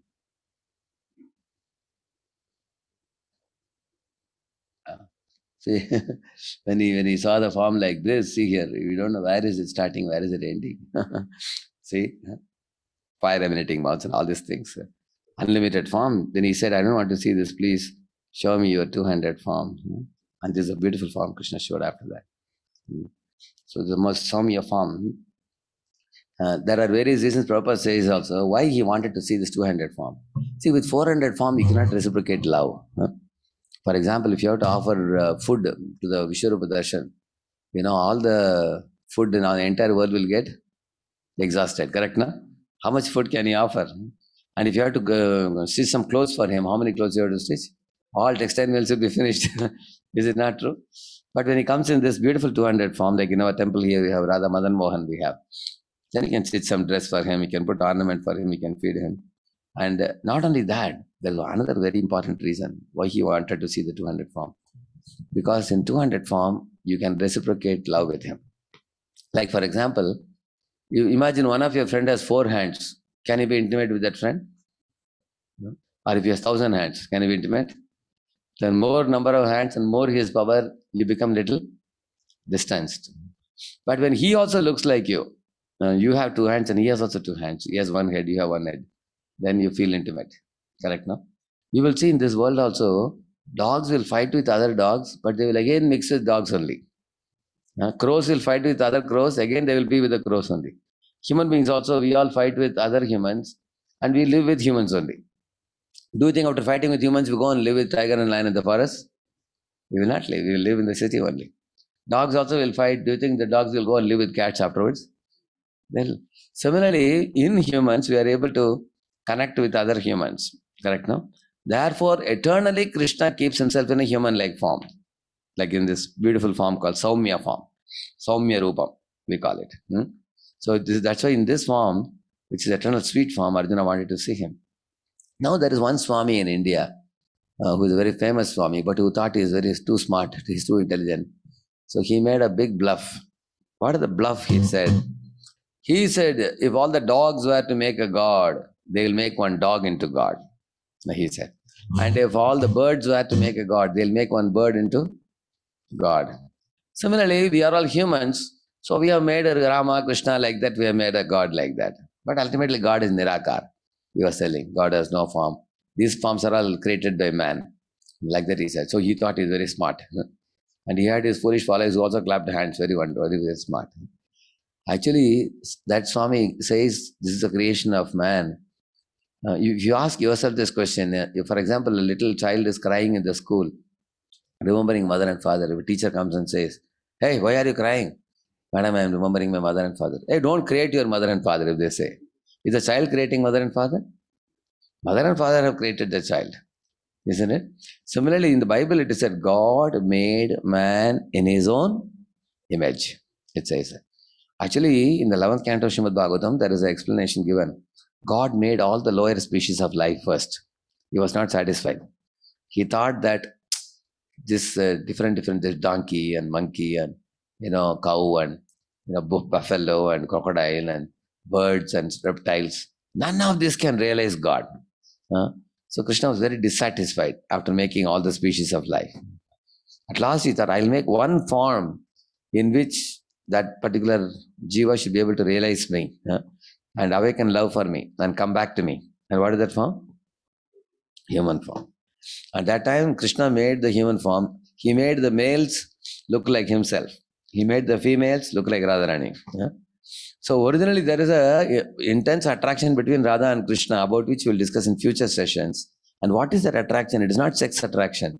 See, when he saw the form like this, see here, you don't know where is it starting, where is it ending. See, fire emanating mouths and all these things. Unlimited form. Then he said, I don't want to see this, please show me your two-handed form. And this is a beautiful form Krishna showed after that. So the most Saumya form. There are various reasons Prabhupada says also why he wanted to see this two-handed form. See, with four-handed form, you cannot reciprocate love. For example, if you have to offer food to the Vishwarupa Darshan, all the food in our entire world will get exhausted. Correct, na? How much food can he offer? And if you have to go, stitch some clothes for him, how many clothes you have to stitch? All textile mills will be finished. Is it not true? But when he comes in this beautiful 200 form, like in our temple here, we have Radha Madan Mohan, we have. Then you can stitch some dress for him, you can put ornament for him, you can feed him. And not only that, there's another very important reason why he wanted to see the 200 form. Because in 200 form, you can reciprocate love with him. Like for example, you imagine one of your friend has 4 hands. Can you be intimate with that friend? No? Or if he has 1,000 hands, can you be intimate? Then more number of hands and more his power, you become little distanced. But when he also looks like you, you have 2 hands and he has also 2 hands. He has 1 head, you have 1 head. Then you feel intimate. Correct, no? You will see in this world also, dogs will fight with other dogs, but they will again mix with dogs only. Crows will fight with other crows, again they will be with the crows only. Human beings also, we all fight with other humans and we live with humans only. Do you think after fighting with humans, we go and live with tiger and lion in the forest? We will not live, we will live in the city only. Dogs also will fight. Do you think the dogs will go and live with cats afterwards? Well, similarly, in humans, we are able to connect with other humans. Correct, no? Therefore, eternally, Krishna keeps himself in a human-like form. Like in this beautiful form called Saumya form. Saumya Rupam, we call it. So that's why in this form, which is eternal sweet form, Arjuna wanted to see him. Now there is one Swami in India who is a very famous Swami, but who thought he is too smart, he's too intelligent. So he made a big bluff. What is the bluff he said? He said, if all the dogs were to make a god, they will make one dog into God. He said. And if all the birds were to make a god, they'll make one bird into God. Similarly, we are all humans, so we have made a Rama, Krishna like that, we have made a God like that. But ultimately, God is Nirakar. We are telling God has no form. These forms are all created by man. Like that he said. So he thought he was very smart. And he had his foolish followers who also clapped hands, very wonderful, very smart. Actually, that Swami says this is a creation of man. If you ask yourself this question, if, for example, a little child is crying in the school, remembering mother and father, if a teacher comes and says, hey, why are you crying? Madam, I am remembering my mother and father. Hey, don't create your mother and father, if they say. Is the child creating mother and father? Mother and father have created the child. Isn't it? Similarly, in the Bible, it is said, God made man in his own image. It says. Actually, in the 11th canto of Srimad Bhagavatam, there is an explanation given. God made all the lower species of life first. He was not satisfied. He thought that this this donkey and monkey and cow and buffalo and crocodile and birds and reptiles, none of this can realize God. So Krishna was very dissatisfied after making all the species of life. At last he thought, I'll make one form in which that particular jiva should be able to realize me and awaken love for me and come back to me. And what is that form? Human form. At that time, Krishna made the human form. He made the males look like himself. He made the females look like Radharani. So originally there is a intense attraction between Radha and Krishna, about which we will discuss in future sessions. And what is that attraction? It is not sex attraction.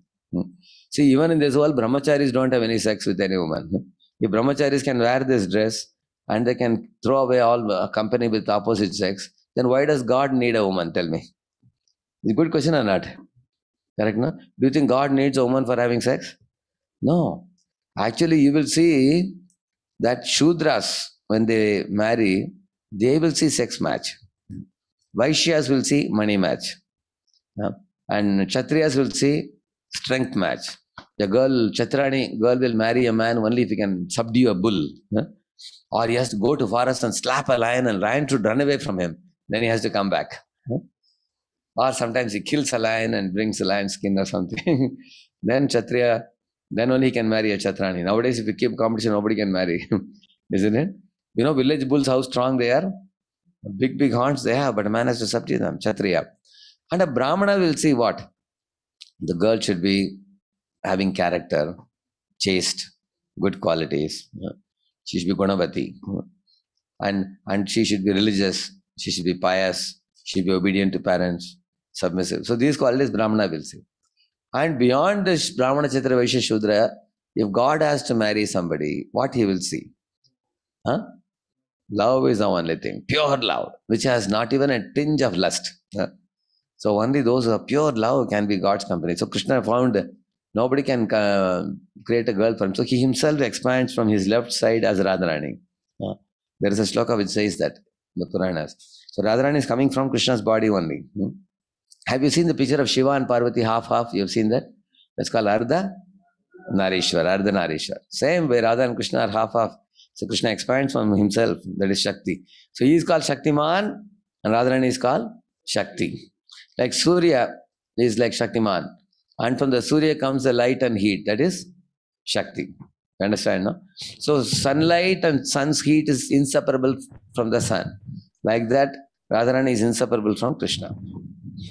See, even in this world, brahmacharis don't have any sex with any woman. If brahmacharis can wear this dress and they can throw away all company with opposite sex, then why does God need a woman? Tell me. It's a good question or not? Correct, no? Do you think God needs a woman for having sex? No. Actually, you will see that Shudras, when they marry, they will see sex match. Vaishyas will see money match. And Kshatriyas will see strength match. A girl, Chatrani girl will marry a man only if he can subdue a bull. Or he has to go to forest and slap a lion and lion should run away from him. Then he has to come back. Or sometimes he kills a lion and brings a lion skin or something. Then Kshatriya, then only he can marry a Chatrani. Nowadays, if you keep competition, nobody can marry. Isn't it? Village bulls, how strong they are. Big, big horns they have, but a man has to subdue them. Kshatriya. And a Brahmana will see what? The girl should be having character, chaste, good qualities. She should be Gunavati. And she should be religious. She should be pious. She should be obedient to parents, submissive. So these qualities Brahmana will see. And beyond this Brahmana, Chatra, Vaishya, Shudra, if God has to marry somebody, what he will see? Huh? Love is the only thing, pure love, which has not even a tinge of lust. Huh? So only those who are pure love can be God's company. So Krishna found nobody can create a girl for him. So he himself expands from his left side as Radharani. There is a shloka which says that, the Puranas. So Radharani is coming from Krishna's body only. Have you seen the picture of Shiva and Parvati half? You have seen that? That's called Ardha Narishwar, Ardha Narishwar. Same way Radha and Krishna are half. So Krishna expands from himself, that is Shakti. So he is called Shaktiman and Radharani is called Shakti. Like Surya is like Shaktiman. And from the Surya comes the light and heat, that is Shakti. You understand, no? So sunlight and sun's heat is inseparable from the sun. Like that, Radharani is inseparable from Krishna.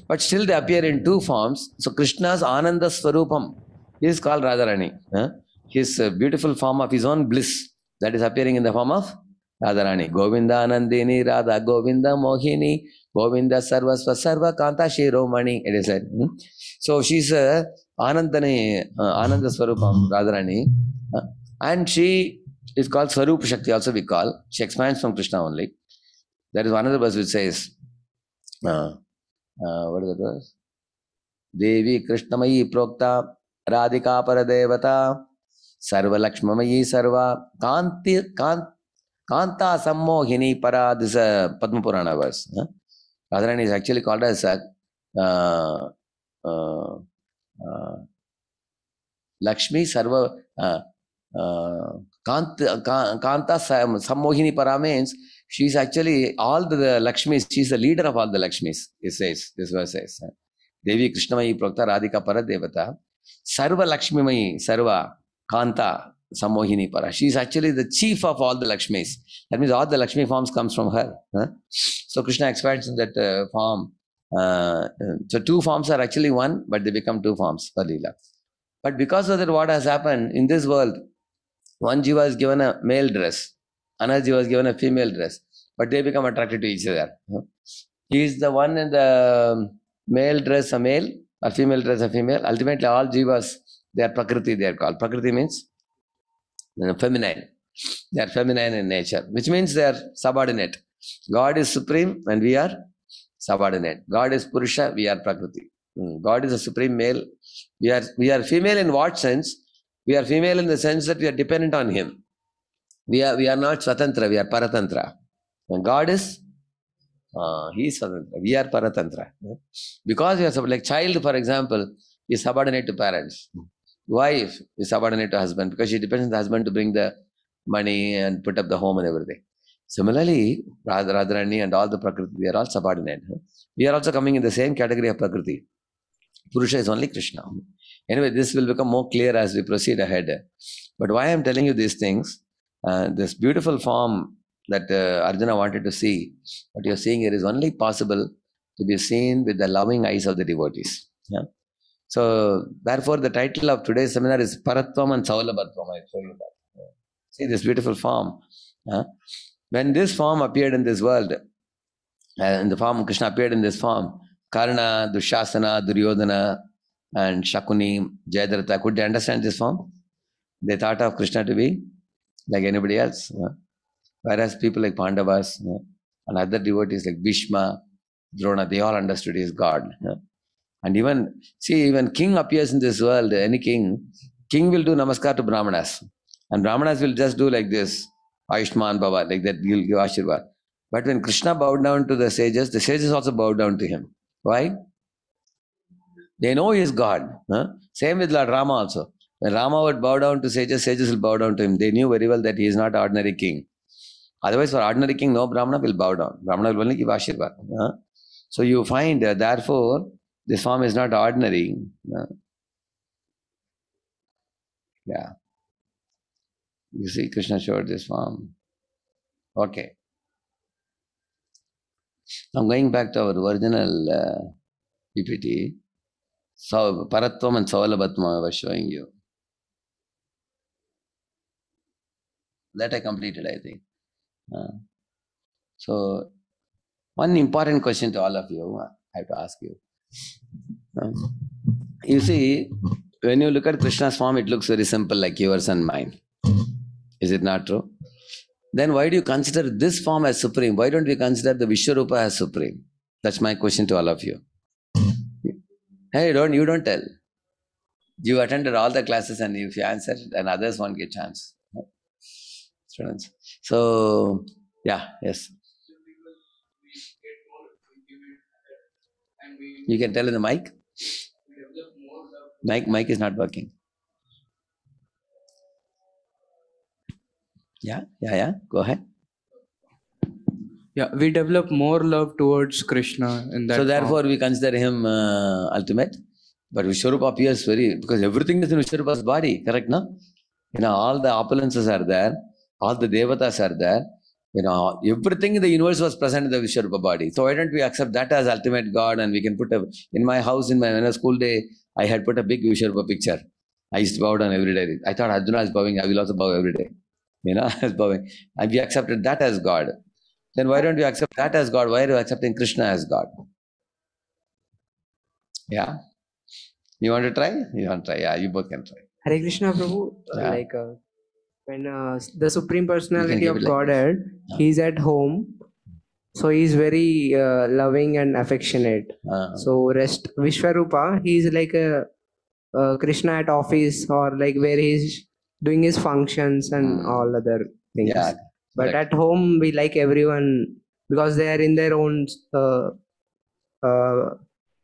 But still they appear in two forms. So Krishna's Ananda Swarupam is called Radharani. His beautiful form of his own bliss, that is appearing in the form of Radharani. Govinda Anandini Radha Govinda Mohini Govinda Sarvasva Sarva Kanta Shiromani. It is said. So she's Ananda Swarupam Radharani. And she is called Swarup Shakti also we call. She expands from Krishna only. There is another verse which says, what is the verse? Devi Krishnamayi Prokta Radhika Paradevata Sarva Lakshmamayi Sarva Kanta Sammohini Para. This is a Padma Purana verse. Radharani is actually called as Lakshmi Sarva Kanta Sammohini Para means she is actually all the Lakshmis. She is the leader of all the Lakshmis. It says, this verse says. Devi Krishnamayi Prokta Radhika Paradevata Sarva Lakshmimayi Sarva Kanta Sammohini Para. She is actually the chief of all the Lakshmis. That means all the Lakshmi forms comes from her. So Krishna expands in that form. So two forms are actually one, but they become two forms for Leela. But because of that, what has happened in this world, one jiva is given a male dress, another jiva is given a female dress, but they become attracted to each other. He is the one in the male dress a male, or female dress a female. Ultimately, all jivas, they are Prakriti, they are called. Prakriti means feminine. They are feminine in nature, which means they are subordinate. God is supreme and we are subordinate. God is Purusha, we are Prakriti. God is a supreme male. We are female in what sense? We are female in the sense that we are dependent on Him. We are not Swatantra, we are Paratantra. And God is, He is Swatantra, we are Paratantra. Because we are like child, for example, is subordinate to parents. Wife is subordinate to husband because she depends on the husband to bring the money and put up the home and everything. Similarly, Radharani and all the Prakriti, they are all subordinate. We are also coming in the same category of Prakriti. Purusha is only Krishna. Anyway, this will become more clear as we proceed ahead. But why I am telling you these things, this beautiful form that Arjuna wanted to see, what you are seeing here is only possible to be seen with the loving eyes of the devotees. Yeah? So, therefore, the title of today's seminar is Paratvam and Saulabhatvam. I show you that. See this beautiful form. When this form appeared in this world, in the form Krishna appeared in this form, Karna, Dushasana, Duryodhana, and Shakuni, Jayadratha, could they understand this form? They thought of Krishna to be like anybody else. Whereas people like Pandavas and other devotees like Bhishma, Drona, they all understood he is God. And even king appears in this world, any king will do namaskar to Brahmanas. And Brahmanas will just do like this, Ayushman Baba, like that, he'll give Ashirvad. But when Krishna bowed down to the sages also bowed down to him. Why? They know he is God. Same with Lord Rama also. When Rama would bow down to sages will bow down to him. They knew very well that he is not ordinary king. Otherwise, for ordinary king, no Brahmana will bow down. Brahmana will only give Ashirvad. So you find, therefore, this form is not ordinary. Yeah. You see, Krishna showed this form. Okay. I'm going back to our original PPT. So, Paratvam and Saulabhatvam I was showing you. That I completed, I think. So, one important question to all of you, I have to ask you. You see, when you look at Krishna's form, it looks very simple, like yours and mine. Is it not true? then why do you consider this form as supreme? Why don't we consider the Vishwarupa as supreme? That's my question to all of you. Hey, you don't tell. You attended all the classes, and if you answer, then others won't get chance. Students. So, yeah, yes. You can tell in the mic. Mic is not working. Yeah. Go ahead. Yeah, we develop more love towards Krishna in that. So therefore, we consider him ultimate. But Vishwarupa appears because everything is in Vishwarupa's body, correct, no? All the opulences are there, all the devatas are there. Everything in the universe was present in the Vishwarupa body. So why don't we accept that as ultimate God, and we can put in my house, when I was school day, I had put a big Vishwarupa picture. I used to bow down every day. I thought Arjuna is bowing, I will also bow every day. I was bowing. And we accepted that as God. Then why don't we accept that as God? Why are you accepting Krishna as God? Yeah. You want to try? You want to try? Yeah, you both can try. Hare Krishna Prabhu, Yeah. when the Supreme Personality give of it like Godhead, Yeah. he's at home, so he's very loving and affectionate. So Vishwarupa, he's like a Krishna at office, or like where he's doing his functions and all other things. Yeah, But correct. at home, we like everyone because they are in their own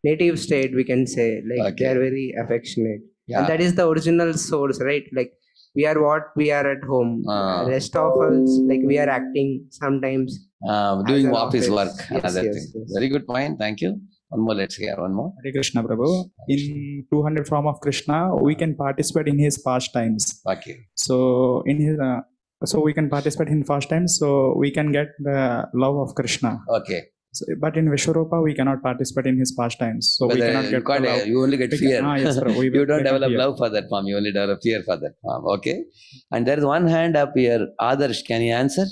native state, we can say. Like Okay. they are very affectionate. Yeah. And that is the original source, right? Like we are what we are at home. Rest of us, like we are acting sometimes. Doing an office work, Yes, another yes, thing. yes. Very good point. Thank you. One more, let's hear one more. Hare Krishna Prabhu. In 200 form of Krishna, we can participate in his pastimes. Okay. So in his, so we can participate in pastimes. So we can get the love of Krishna. Okay. So, but in Vishwarupa, we cannot participate in his pastimes. So But we cannot get the love. you only get We fear. can- yes, Prabhu, we You don't become develop fear. love for that form. You only develop fear for that form. Okay. And there is one hand up here. Adarsh, can you answer?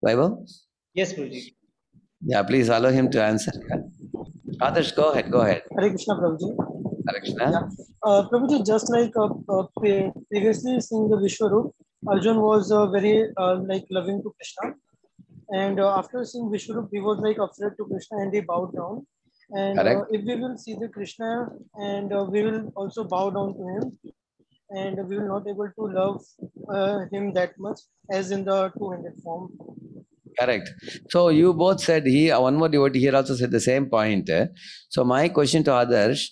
Vaibhav? Yes, Guruji. Yeah, please allow him to answer. Adarsh, go ahead. Hare Krishna, Prabhuji. Hare Krishna. Prabhuji, just like previously seeing the Vishwarup, Arjun was very loving to Krishna. And after seeing Vishwarup, he was like afraid to Krishna and he bowed down. And if we will see the Krishna, and we will also bow down to him, and we will not able to love him that much as in the 200 form. Correct. So you both said one more devotee here also said the same point. So my question to Adarsh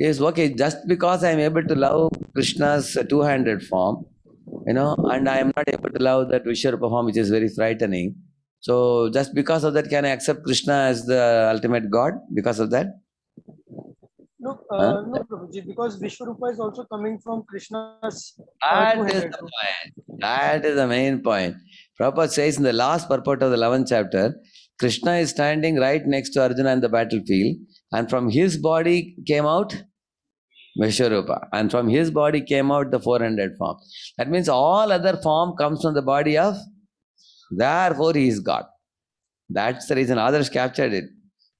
is, okay, just because I am able to love Krishna's two-handed form, and I am not able to love that Vishwarupa form, which is very frightening. So just because of that, can I accept Krishna as the ultimate God because of that? No, no, Prabhuji, because Vishwarupa is also coming from Krishna's That is 200 the form. point. That is the main point. Prabhupada says in the last purport of the 11th chapter, Krishna is standing right next to Arjuna in the battlefield, and from his body came out Vishwarupa, and from his body came out the 400 form. That means all other form comes from the body of, therefore he is God. That's the reason others captured it.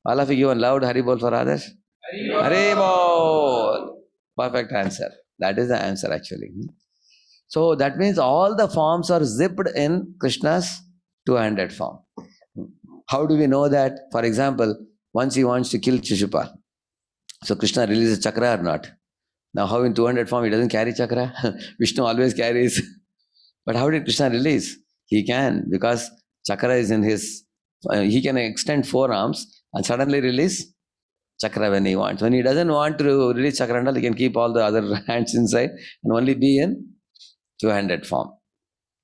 All of you give one loud Haribol for others. Haribol! Perfect answer. That is the answer actually. So that means all the forms are zipped in Krishna's two-handed form. How do we know that? For example, once he wants to kill Shishupal. So Krishna releases chakra or not? Now how in 200 form he doesn't carry chakra? Vishnu always carries. But how did Krishna release? He can, because chakra is in his, he can extend forearms and suddenly release chakra when he wants. When he doesn't want to release chakra and all, he can keep all the other hands inside and only be in two-handed form.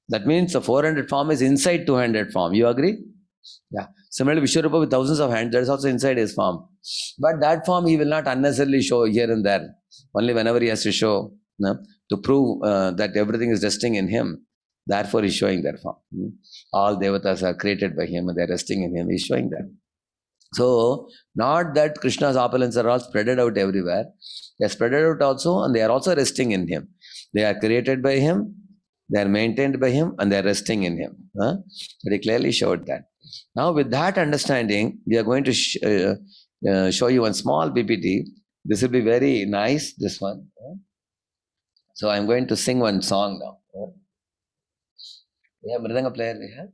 That means the 400 form is inside 200 form. You agree? Yeah. Similarly, Vishwarupa with thousands of hands, that is also inside his form. But that form he will not unnecessarily show here and there. Only whenever he has to show, to prove that everything is resting in him. Therefore, he is showing that form. All devatas are created by him and they are resting in him. He is showing that. So, not that Krishna's opulence are all spreaded out everywhere. They are spreaded out also and they are also resting in him. They are created by him, they are maintained by him, and they are resting in him. But he clearly showed that. Now, with that understanding, we are going to show you one small PPT. This will be very nice, this one. So, I am going to sing one song now. We have Mridanga player, we have?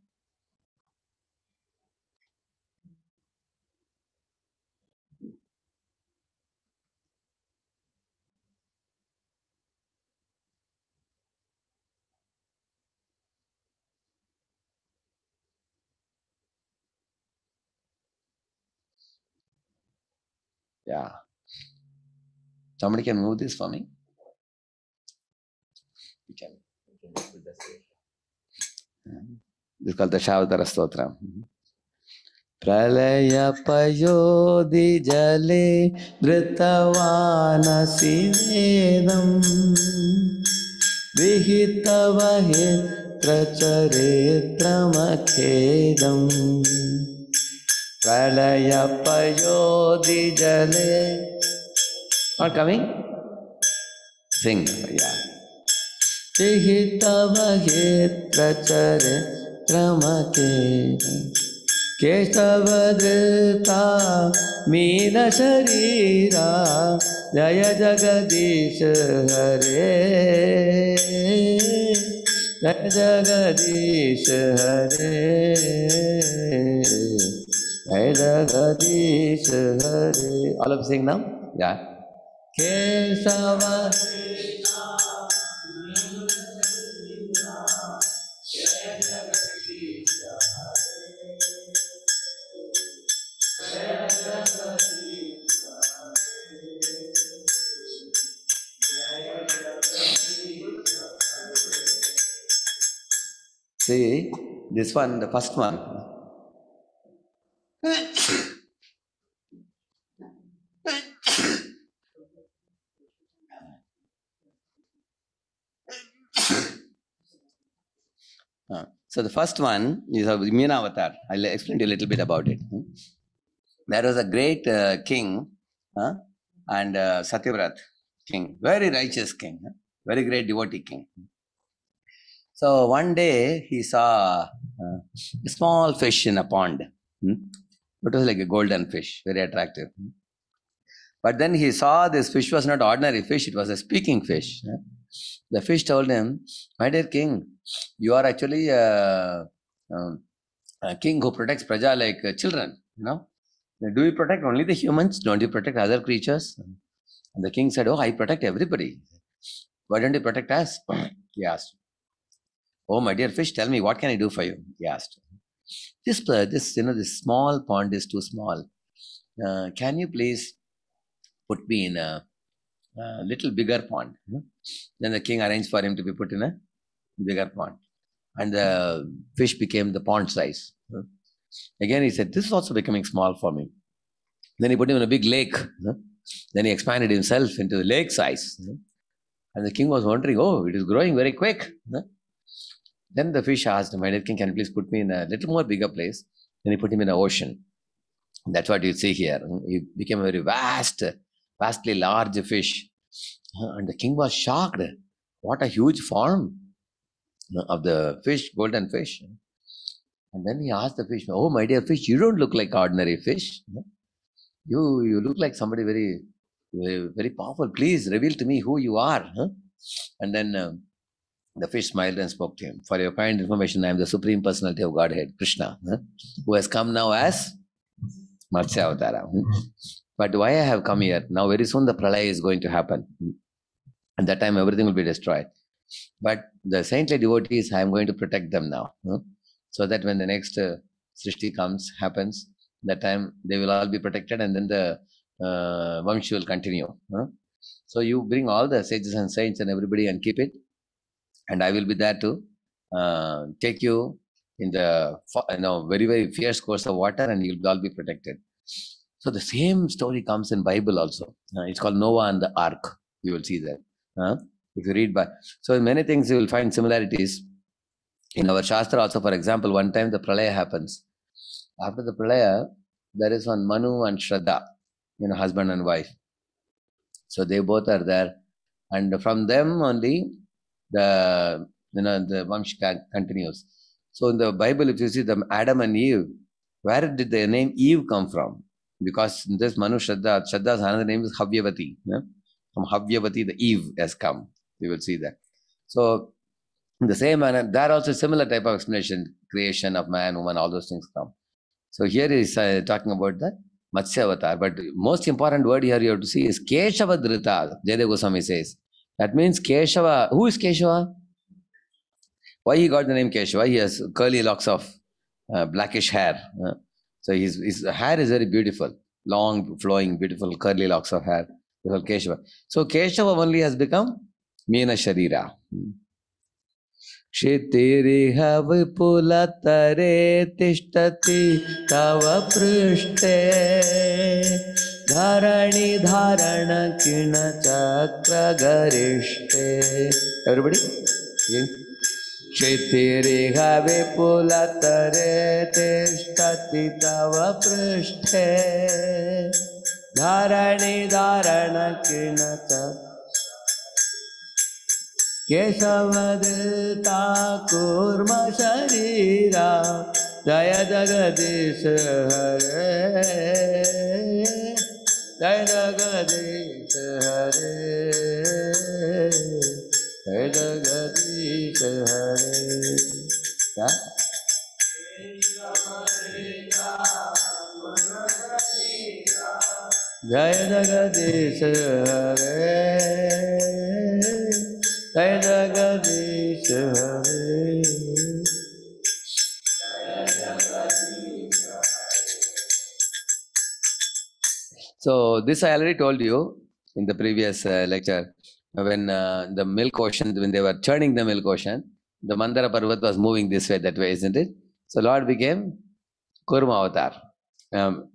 Yeah. Somebody can move this for me? You can put this here. This is called the Dashavadara Stotra. Pralaya payodi jale dhritavana sivedam vihitavahitra charitamakhedam Pralaya payodi jale. Not coming? Sing, yeah. Vihitavahitra charitamakhedam Keshavadrita Meena Sharira Jaya Jagadish Hare Jaya Jagadish Hare Jaya Jagadish Hare. All of you sing now? Yeah. Keshava See, this one, the first one. So the first one is of Meena Avatar. I'll explain to you a little bit about it. There was a great king and Satyavrat king, very righteous king, very great devotee king. So one day he saw a small fish in a pond. It was like a golden fish, very attractive. But then he saw this fish was not ordinary fish, it was a speaking fish. The fish told him, "My dear king, you are actually a king who protects praja like children. Do you protect only the humans? Don't you protect other creatures?" And the king said, "Oh, I protect everybody. Why don't you protect us?" He asked. "Oh, my dear fish, tell me, what can I do for you?" He asked. This small pond is too small. Can you please put me in a little bigger pond? Then the king arranged for him to be put in a bigger pond. And the fish became the pond size. Again, he said, "This is also becoming small for me." Then he put him in a big lake. Then he expanded himself into the lake size. And the king was wondering, "Oh, it is growing very quick." Then the fish asked him, "My dear king, can you please put me in a little more bigger place?" Then he put him in the ocean. That's what you see here. He became a very vastly large fish. And the king was shocked. What a huge form of the fish, golden fish. And then he asked the fish, "Oh, my dear fish, you don't look like ordinary fish. You look like somebody very, very powerful. Please reveal to me who you are." And then the fish smiled and spoke to him. "For your kind information, I am the Supreme Personality of Godhead, Krishna, who has come now as Matsya Avatara. But why I have come here? Now very soon the pralaya is going to happen. And that time everything will be destroyed. But the saintly devotees, I am going to protect them now. So that when the next Srishti happens, that time they will all be protected and then the Vamshi will continue. So you bring all the sages and saints and everybody and keep it. And I will be there to take you in the very, very fierce course of water and you'll all be protected. So the same story comes in Bible also. It's called Noah and the Ark. You will see that. If you read so in many things you will find similarities. In our Shastra also, for example, one time the pralaya happens. After the pralaya, there is one Manu and Shraddha, husband and wife. So they both are there. And from them only the Vamsh continues. So in the Bible, if you see the Adam and Eve, where did the name Eve come from? Because in this Manu Shraddha's another name is Havyavati. From Havyavati, the Eve has come. We will see that. So in the same manner, there also similar type of explanation, creation of man, woman, all those things come. So here is talking about the Matsya Avatar. But the most important word here you have to see is Keshava Dhrita. Jayadeva Goswami says. That means Keshava. Who is Keshava? Why he got the name Keshava? He has curly locks of blackish hair. So his hair is very beautiful, long, flowing, beautiful, curly locks of hair. Keshava. So Keshava only has become Meena Sharira. क्षितिरिह विपुलतरे तिष्ठति तव पृष्ठे धरणि धारण किण चक्र गरिष्ठे. Everybody? क्षितिरिह विपुलतरे तिष्ठति तव पृष्ठे धरणि धारण किण चक्र केशवदृता कूर्म शरीरा जय जगदीश हरे जय जगदीश हरे जय जगदीश हरे. क्या? जय जगदीश हरे जय जगदीश हरे. So this I already told you in the previous lecture. When the milk ocean, when they were churning the milk ocean, the Mandara Parvat was moving this way, that way, isn't it? So Lord became Kurma Avatar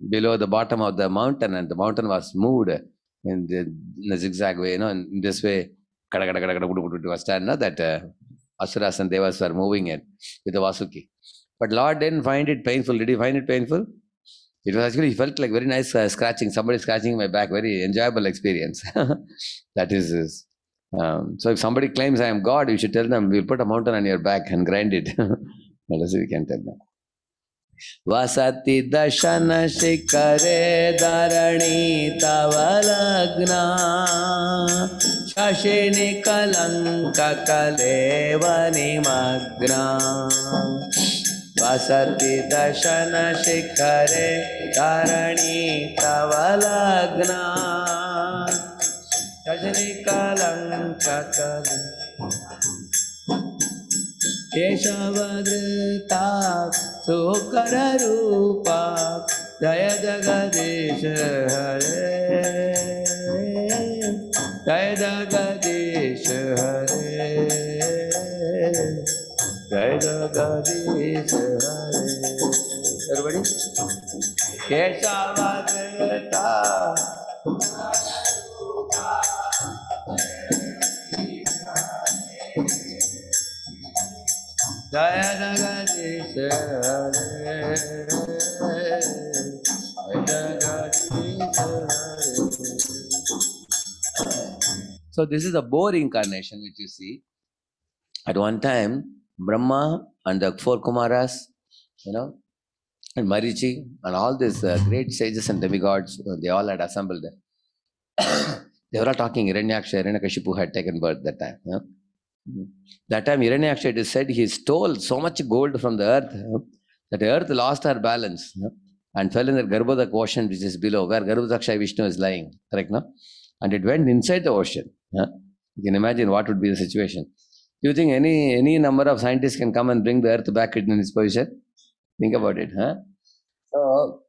below the bottom of the mountain, and the mountain was moved in the zigzag way, in this way. It was done, that Asuras and Devas were moving it with the Vasuki. But Lord didn't find it painful. Did he find it painful? It was actually, he felt like very nice scratching, somebody scratching my back, very enjoyable experience. That is his. So if somebody claims I am God, you should tell them, we'll put a mountain on your back and grind it. Let us see, we can tell them. Vasati dashana shikare dharani tavalagna shashini kalanka kaleva nimagna. Vasati dashana shikare dharani tavalagna shashini kalanka kaleva Keshavadrita Sukara Rupa Jaya Jagadish Hare Jaya Jagadish Hare Jaya Jagadish Hare. Everybody? Keshavadrita Jaya Jagadish Hare Jagadish Hare. So this is the boar incarnation which you see. At one time, Brahma and the four Kumaras, and Marichi and all these great sages and demigods, they all had assembled there. They were all talking. Hiranyaksha, Hiranyakashipu had taken birth that time. That time Hiranyaksha, it is said, he stole so much gold from the earth that the earth lost her balance and fell in the Garbhodak ocean, which is below, where Garbhodaksha Vishnu is lying. Correct, no? And it went inside the ocean. You can imagine what would be the situation. Do you think any number of scientists can come and bring the earth back in its position? Think about it. So,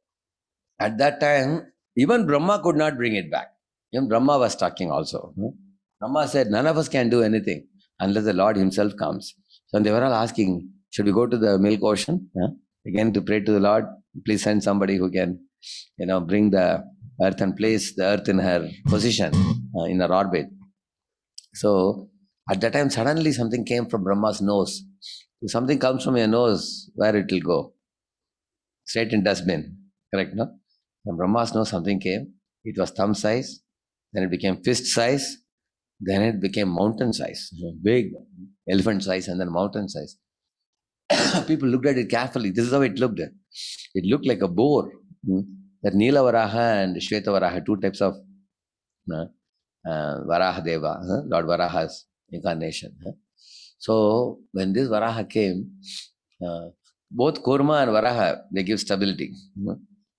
at that time, even Brahma could not bring it back. Even Brahma was talking also. Brahma said, none of us can do anything unless the Lord himself comes. So they were all asking, should we go to the milk ocean? Again to pray to the Lord, please send somebody who can, bring the earth and place the earth in her position, in her orbit. So at that time, suddenly something came from Brahma's nose. If something comes from your nose, where it will go? Straight in dustbin. Correct, no? From Brahma's nose, something came. It was thumb size, then it became fist size, then it became mountain size, big elephant size, and then mountain size. People looked at it carefully. This is how it looked. It looked like a boar. That Nila Varaha and Shweta Varaha, two types of Varaha Deva, Lord Varaha's incarnation. So when this Varaha came, both Kurma and Varaha, they give stability.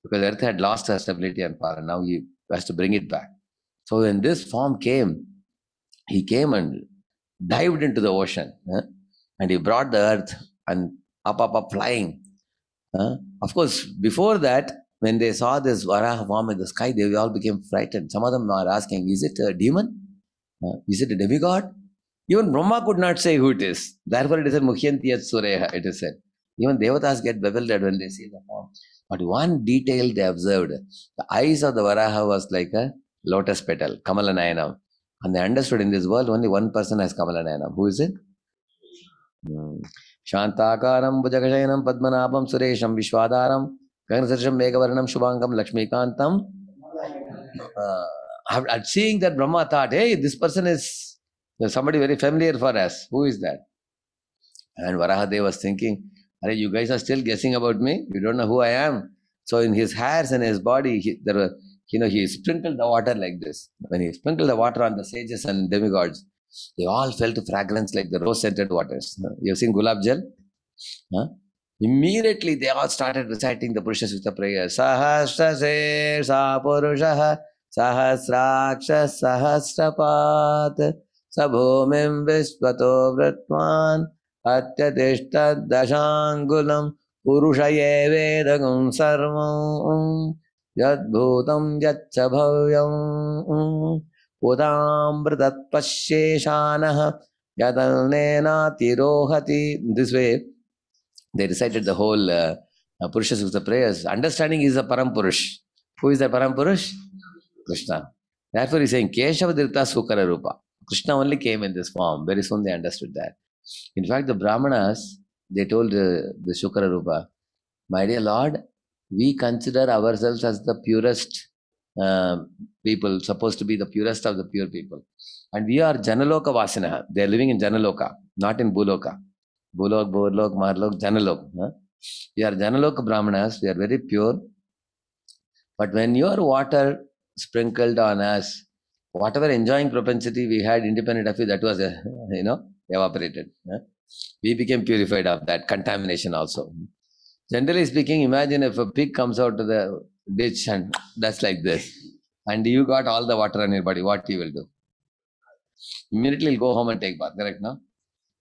Because Earth had lost her stability and power, and now he has to bring it back. So when this form came, he came and dived into the ocean, and he brought the earth and up, flying. Of course, before that, when they saw this Varaha form in the sky, they all became frightened. Some of them are asking, is it a demon? Is it a demigod? Even Brahma could not say who it is. Therefore, it is a Muhyantiyat Sureha, it is said. Even Devatas get bewildered when they see the form. But one detail they observed, the eyes of the Varaha was like a lotus petal, Kamala Nayanam. And they understood in this world only one person has Kamala Nayanam. Who is it? Shantakaram Bhujagashayanam Padmanabham Suresham Vishwadaram Ganasarsham Megavaranam Shubhankam Lakshmikantam. At seeing that, Brahma thought, hey, this person is somebody very familiar for us. Who is that? And Varahadev was thinking, hey, you guys are still guessing about me? You don't know who I am. So in his hairs and his body, he sprinkled the water like this. When he sprinkled the water on the sages and demigods, they all felt fragrance like the rose-scented waters. You've seen Gulab Jal? Immediately they all started reciting the Purusha Sukta prayer. Sahasra sa Purushaha Sahasraksha Sahasrapat Sabhomim Vishvato Vritman Atyatishta Dashangulam Purushaye Vedagam Sarvam Yadbhutam Yatcha Bhavyam Udambratat Pasheshanaha Yadalnena Tirohati. This way, they recited the whole Purusha Sukta prayers. Understanding is a Param Purush. Who is the Param Purush? Krishna. Therefore, he is saying, Keshava Dirta Sukara Rupa. Krishna only came in this form. Very soon they understood that. In fact, the Brahmanas, they told the Shukara Rupa, my dear Lord, we consider ourselves as the purest people, supposed to be the purest of the pure people. And we are Janaloka Vasinaha. They are living in Janaloka, not in Buloka. Bulok, Borlok, Marlok, Janalok. We are Janaloka Brahmanas. We are very pure. But when your water sprinkled on us, whatever enjoying propensity we had independent of it, that was, evaporated. We became purified of that contamination also. Generally speaking, imagine if a pig comes out to the ditch and that's like this, and you got all the water on your body, what you will do? Immediately you'll go home and take bath, correct now?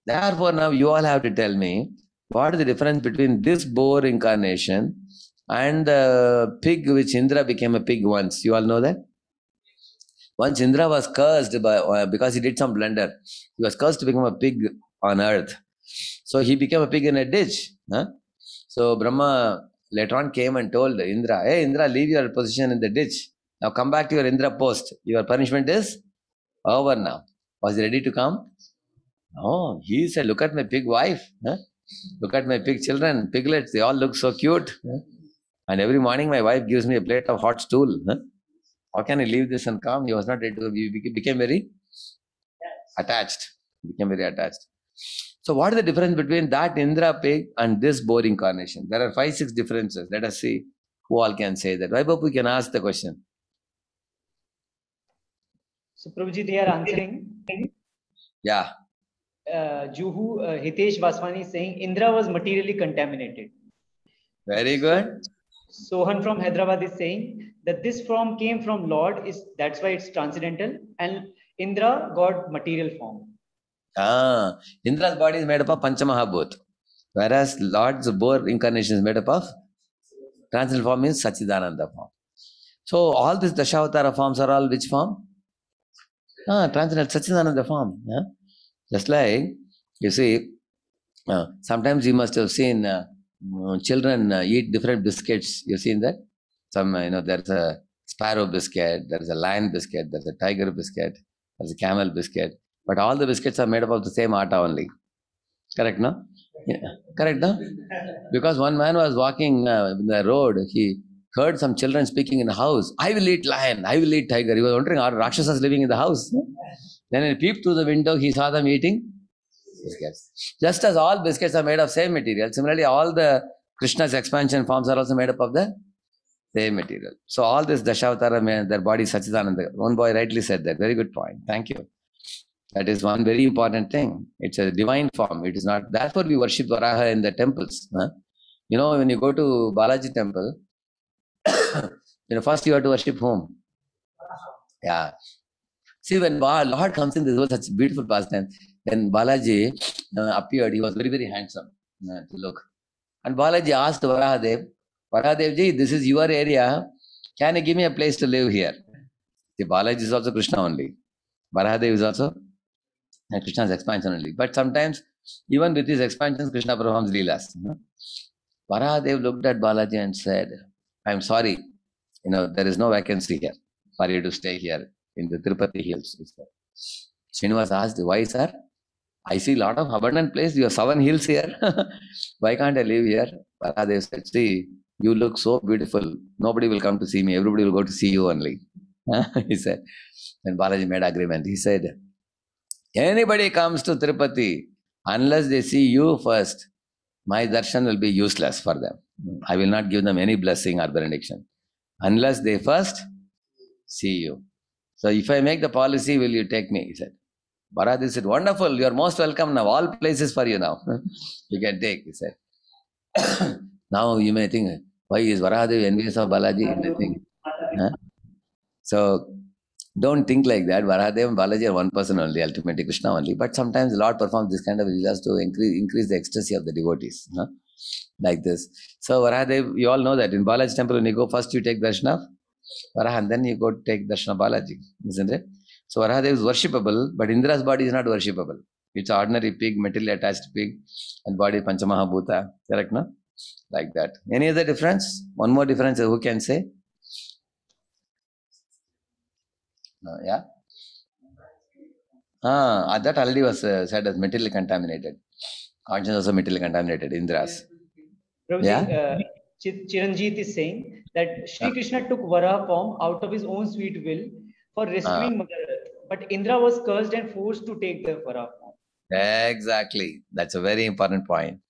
Therefore, now you all have to tell me, what is the difference between this boar incarnation and the pig which Indra became a pig once? You all know that? Once Indra was cursed because he did some blunder. He was cursed to become a pig on earth. So he became a pig in a ditch. So Brahma later on came and told Indra, hey Indra, leave your position in the ditch. Now come back to your Indra post. Your punishment is over now. Was he ready to come? No. He said, look at my pig wife. Look at my pig children, piglets. They all look so cute. And every morning my wife gives me a plate of hot stool. How can I leave this and come? He was not ready to. He became very attached. Became very attached. So what is the difference between that Indra pig and this boar incarnation? There are 5-6 differences. Let us see who all can say that. Why, Bapu, can ask the question? So Prabhuji, they are answering. Yeah. Juhu Hitesh Vaswani is saying Indra was materially contaminated. Very good. Sohan from Hyderabad is saying that this form came from Lord, that's why it's transcendental, and Indra got material form. Indra's body is made up of Panchamahabhut, whereas Lord's boar incarnation is made up of transcendental form, means Sachidananda form. So all these Dashavatara forms are all which form? Transcendental Sachidananda form. Just like, you see, sometimes you must have seen children eat different biscuits. You've seen that? There's a sparrow biscuit, there's a lion biscuit, there's a tiger biscuit, there's a camel biscuit. But all the biscuits are made up of the same atta only. Correct, no? Yeah. Correct, no? Because one man was walking in the road, he heard some children speaking in the house, I will eat lion, I will eat tiger. He was wondering, are Rakshasas living in the house? Then he peeped through the window, he saw them eating biscuits. Just as all biscuits are made of same material, similarly all the Krishna's expansion forms are also made up of the same material. So all this Dashavatara, their body Sachidananda. One boy rightly said that. Very good point. Thank you. That is one very important thing. It's a divine form. It is not. Therefore, we worship Varaha in the temples. When you go to Balaji temple, first you have to worship whom? Yeah. See, when Lord comes in, this was such beautiful pastime. When Balaji appeared, he was very, very handsome to look. And Balaji asked Varahadev, Varadevji, this is your area. Can you give me a place to live here? The Balaji is also Krishna only. Varahadev is also Krishna's expansion only. But sometimes, even with his expansions, Krishna performs Leelas. Varahadev looked at Balaji and said, I'm sorry, there is no vacancy here for you to stay here in the Tirupati hills. Srinivas asked, why, sir? I see a lot of abundant place. You have 7 hills here. Why can't I live here? Varahadev said, see, you look so beautiful. Nobody will come to see me. Everybody will go to see you only. He said. When Balaji made agreement, he said, anybody comes to Tirupati, unless they see you first, my darshan will be useless for them. I will not give them any blessing or benediction. Unless they first see you. So if I make the policy, will you take me? He said. Varahadev said, wonderful, you are most welcome now. All places for you now. You can take, he said. Now you may think, why is Varahadev envious of Balaji? So don't think like that. Varahadev and Balaji are one person only, ultimately Krishna only. But sometimes the Lord performs this kind of leelas to increase the ecstasy of the devotees. Like this. So Varahadev, you all know that in Balaji temple, when you go first, you take darshan of Varaha, and then you go take darshan of Balaji. Isn't it? So Varahadev is worshipable, but Indra's body is not worshipable. It's an ordinary pig, materially attached pig, and body Panchamahabhuta. Correct, no? Like that. Any other difference? One more difference, who can say? Yeah? That already was said as materially contaminated. Conscience also materially contaminated, Indras. Prabhuji, Chiranjit is saying that Sri Krishna took Varaha form out of his own sweet will for rescuing Mother Earth. But Indra was cursed and forced to take the Varaha form. Exactly. That's a very important point.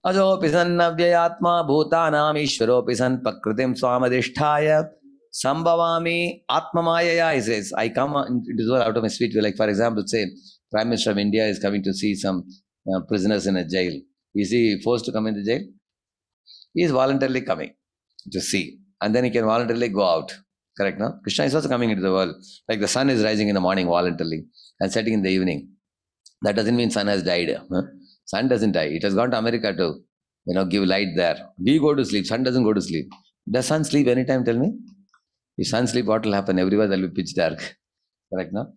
Ajopi san navyayatma bhutanam ishvaropi san prakritim swamadhisthaya sambhavami atmamayaya, he says. I come into this world out of my sweet will. Like for example, say, Prime Minister of India is coming to see some prisoners in a jail. Is he forced to come in the jail? He is voluntarily coming to see. And then he can voluntarily go out. Correct, no? Krishna is also coming into the world. Like the sun is rising in the morning voluntarily and setting in the evening. That doesn't mean sun has died. Sun doesn't die. It has gone to America to, give light there. We go to sleep. Sun doesn't go to sleep. Does sun sleep anytime, tell me? If sun sleep, what will happen? Everywhere there will be pitch dark. Correct, no?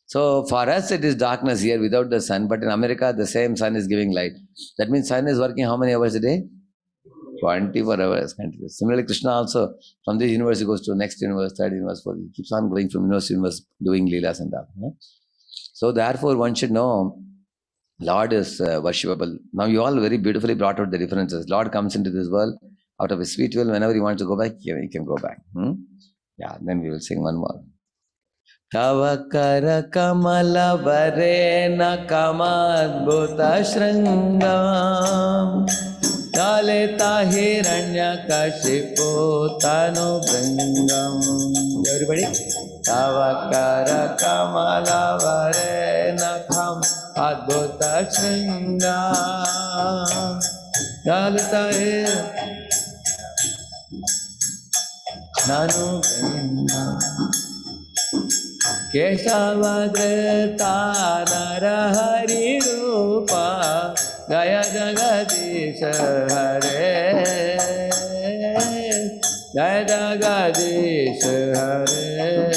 So for us, it is darkness here without the sun. But in America, the same sun is giving light. That means sun is working how many hours a day? 24 hours. Similarly, Krishna also, from this universe, he goes to next universe, third universe, fourth. He keeps on going from universe to universe, doing leelas and all. So therefore, one should know Lord is worshipable. Now you all very beautifully brought out the differences. Lord comes into this world out of his sweet will. Whenever he wants to go back, he can go back. Yeah, then we will sing one more. Tava kara kamala varena kamadbhuta shrangam Dalita hiranya kashipu tanu bringam. Everybody. Tava kara kamala varena kam adbhuta shrangam Dalita hiranya Nanu Vrinda Keshavadrita Narahari Rupa Gaya Jagadisha Hare Gaya Jagadisha Hare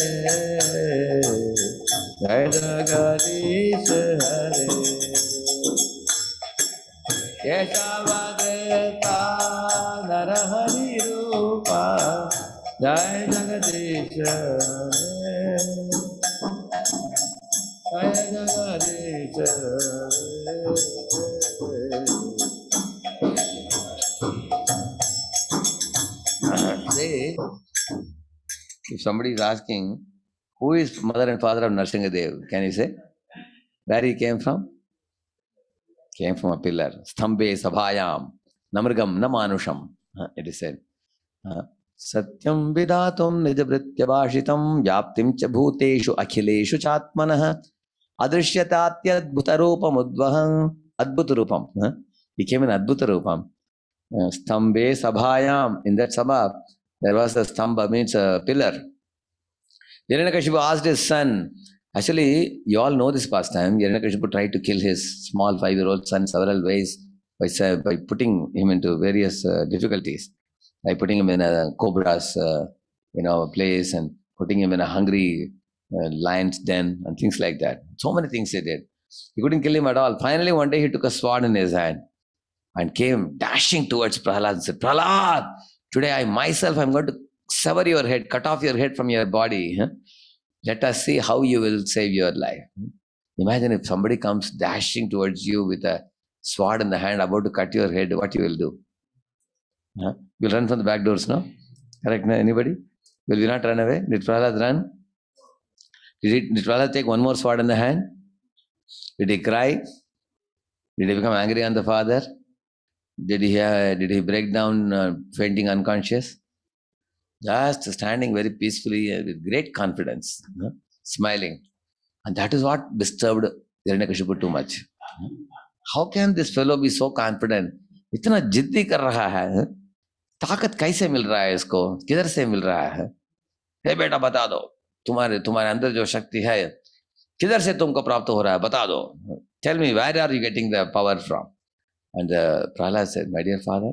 Gaya Jagadisha Hare Keshavadrita Narahari Rupa Jai Jagadisha Jai Jagadisha. See, if somebody is asking, who is mother and father of Narsingadev, can you say? Where he came from? Came from a pillar. Sthambe sabhayam namrgam namanusham. It is said. Satyam vidatum nijavritya bhashitam yaptim cha bhuteshu akhileshu chatmanah adrishyatatyadbhuta rupam udvaham adbhuta rupam. He came in adbhuta rupam. Sthambe sabhayam. In that sabha, there was a stamba, means a pillar. Hiranyakashipu asked his son, actually, you all know this pastime. Hiranyakashipu tried to kill his small 5-year-old son several ways by putting him into various difficulties. like putting him in a cobra's place and putting him in a hungry lion's den and things like that. So many things they did. He couldn't kill him at all. Finally, one day he took a sword in his hand and came dashing towards Prahlad and said, Prahlad, today I myself am going to sever your head, cut off your head from your body. Let us see how you will save your life. Imagine if somebody comes dashing towards you with a sword in the hand about to cut your head, what you will do? You'll run from the back doors, no? Correct, no? Anybody? Will you not run away? Did Prahlad run? Did Prahlad take one more sword in the hand? Did he cry? Did he become angry on the father? Did he break down fainting unconscious? Just standing very peacefully with great confidence, smiling. And that is what disturbed Hiranyakashipu too much. How can this fellow be so confident? इतना जिद्दी कर रहा है, ताकत कैसे मिल रहा है इसको, किधर से मिल रहा है? हे बेटा बता दो, तुम्हारे अंदर जो शक्ति है, किधर से तुमको प्राप्त हो रहा है, बता दो. Tell me, where are you getting the power from? And Prahlad said, my dear father,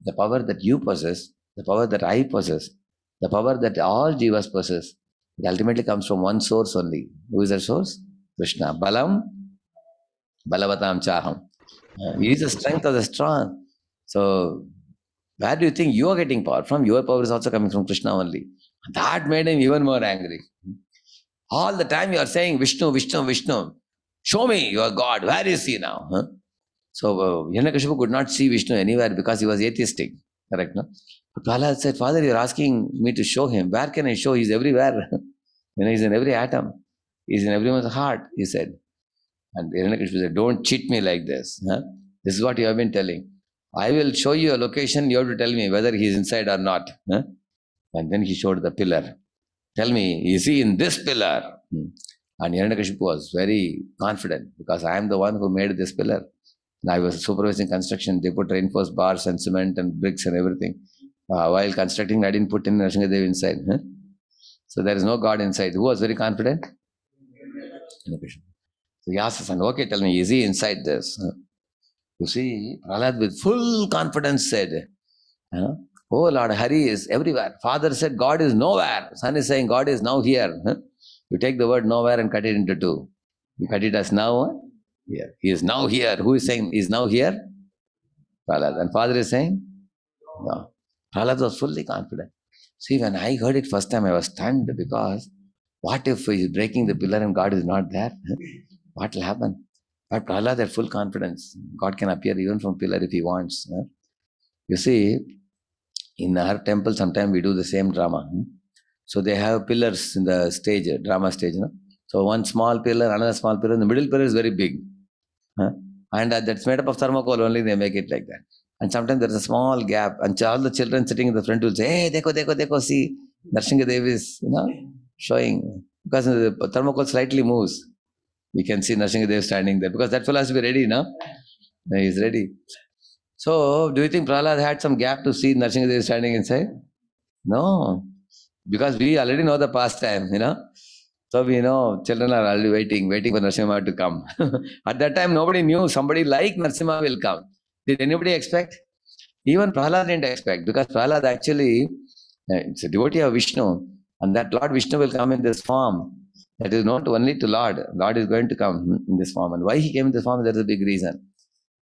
the power that you possess, the power that I possess, the power that all jivas possess, it ultimately comes from one source only. Who is that source? Krishna. Balam, balavatam chaham. He is the strength of the strong. So, where do you think you are getting power from? Your power is also coming from Krishna only. That made him even more angry. All the time you are saying, Vishnu, Vishnu, Vishnu. Show me your God. Where is he now? So, Hiranyakashipu could not see Vishnu anywhere because he was atheistic. Correct, no? But Prahlad said, Father, you are asking me to show him. Where can I show? He's everywhere. He's in every atom. He's in everyone's heart, he said. And Hiranyakashipu said, don't cheat me like this. This is what you have been telling. I will show you a location, you have to tell me whether he is inside or not. And then he showed the pillar. Tell me, is he in this pillar? And Hiranyakashipu was very confident because I am the one who made this pillar. And I was supervising construction. They put reinforced bars and cement and bricks and everything. While constructing, I didn't put in Nrsimhadev inside. So there is no God inside. Who was very confident? Hiranyakashipu. So he asked his son, okay, tell me, is he inside this? You see, Prahlad with full confidence said, oh Lord, Hari is everywhere. Father said, God is nowhere. Son is saying, God is now here. You take the word nowhere and cut it into two. You cut it as now here. He is now here. Who is saying, is now here? Prahlad. And father is saying, no. Prahlad was fully confident. See, when I heard it first time, I was stunned because what if he is breaking the pillar and God is not there? What will happen? But Prahlad had full confidence. God can appear even from pillar if he wants. You see, in our temple, sometimes we do the same drama. So they have pillars in the stage, drama stage. So one small pillar, another small pillar. The middle pillar is very big. And that's made up of thermocol only, they make it like that. And sometimes there is a small gap. And all the children sitting in the front will say, hey, dekho, see, Nrsimhadev is, showing. Because the thermocol slightly moves. We can see Nrsimhadev standing there. Because that fellow has to be ready, no? He is ready. So, do you think Prahlad had some gap to see Nrsimhadev standing inside? No. Because we already know the pastime, So we know children are already waiting for Nrsimha to come. At that time, nobody knew somebody like Nrsimha will come. Did anybody expect? Even Prahlad didn't expect, because Prahlad actually is a devotee of Vishnu, and that Lord Vishnu will come in this form. That is not only to Lord. Lord is going to come in this form. And why he came in this form, there is a big reason.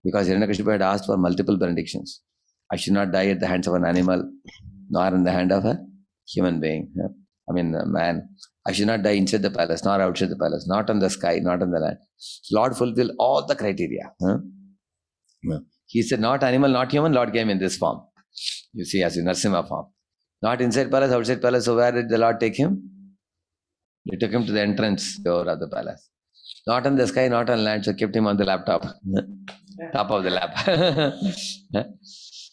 Because Hiranyakashipu had asked for multiple benedictions. I should not die at the hands of an animal, nor in the hand of a human being. A man. I should not die inside the palace, nor outside the palace, not on the sky, not on the land. Lord fulfilled all the criteria. He said, not animal, not human, Lord came in this form. You see, as in Nrsimha form. Not inside palace, outside palace. So where did the Lord take him? They took him to the entrance door of the palace. Not on the sky, not on land, so kept him on the laptop. Top of the lap.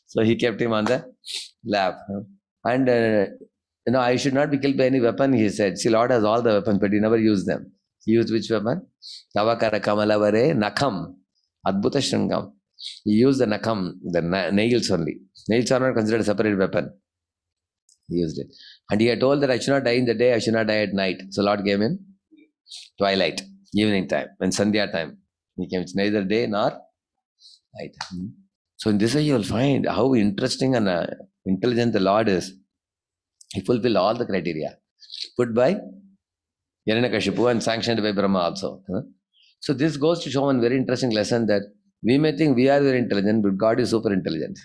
So he kept him on the lap. And, I should not be killed by any weapon, he said. See, Lord has all the weapons, but he never used them. He used which weapon? Tavakara kamalavare nakam. Adbhuta shrangam. He used the nakam, the nails only. Nails are not considered a separate weapon. He used it. And he had told that I should not die in the day, I should not die at night. So Lord came in twilight, evening time, when Sandhya time. He came, it's neither day nor night. So in this way you will find how interesting and intelligent the Lord is, he fulfilled all the criteria put by Hiranyakashipu and sanctioned by Brahma also. So this goes to show one very interesting lesson that we may think we are very intelligent, but God is super intelligent.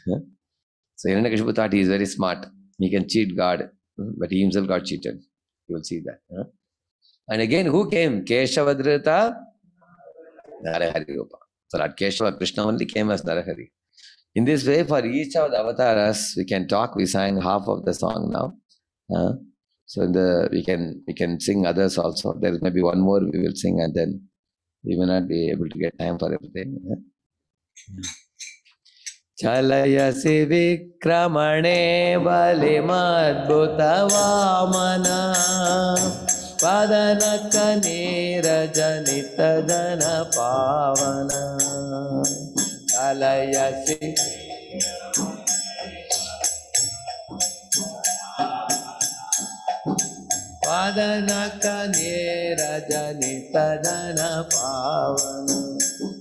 So Hiranyakashipu thought he is very smart. He can cheat God, but he himself got cheated. You will see that. And again, who came? Keshavadrita Narahari Rupa. So Lord Keshava, Krishna only came as Narahari. In this way, for each of the avatars, we can talk. We sang half of the song now. So we can sing others also. There may be one more we will sing, and then we may not be able to get time for everything. Chalayasi vikramane balimadbhuta vamana padanaka nirajanita dana pavana. Chalayasi padanaka nirajanita dana pavana.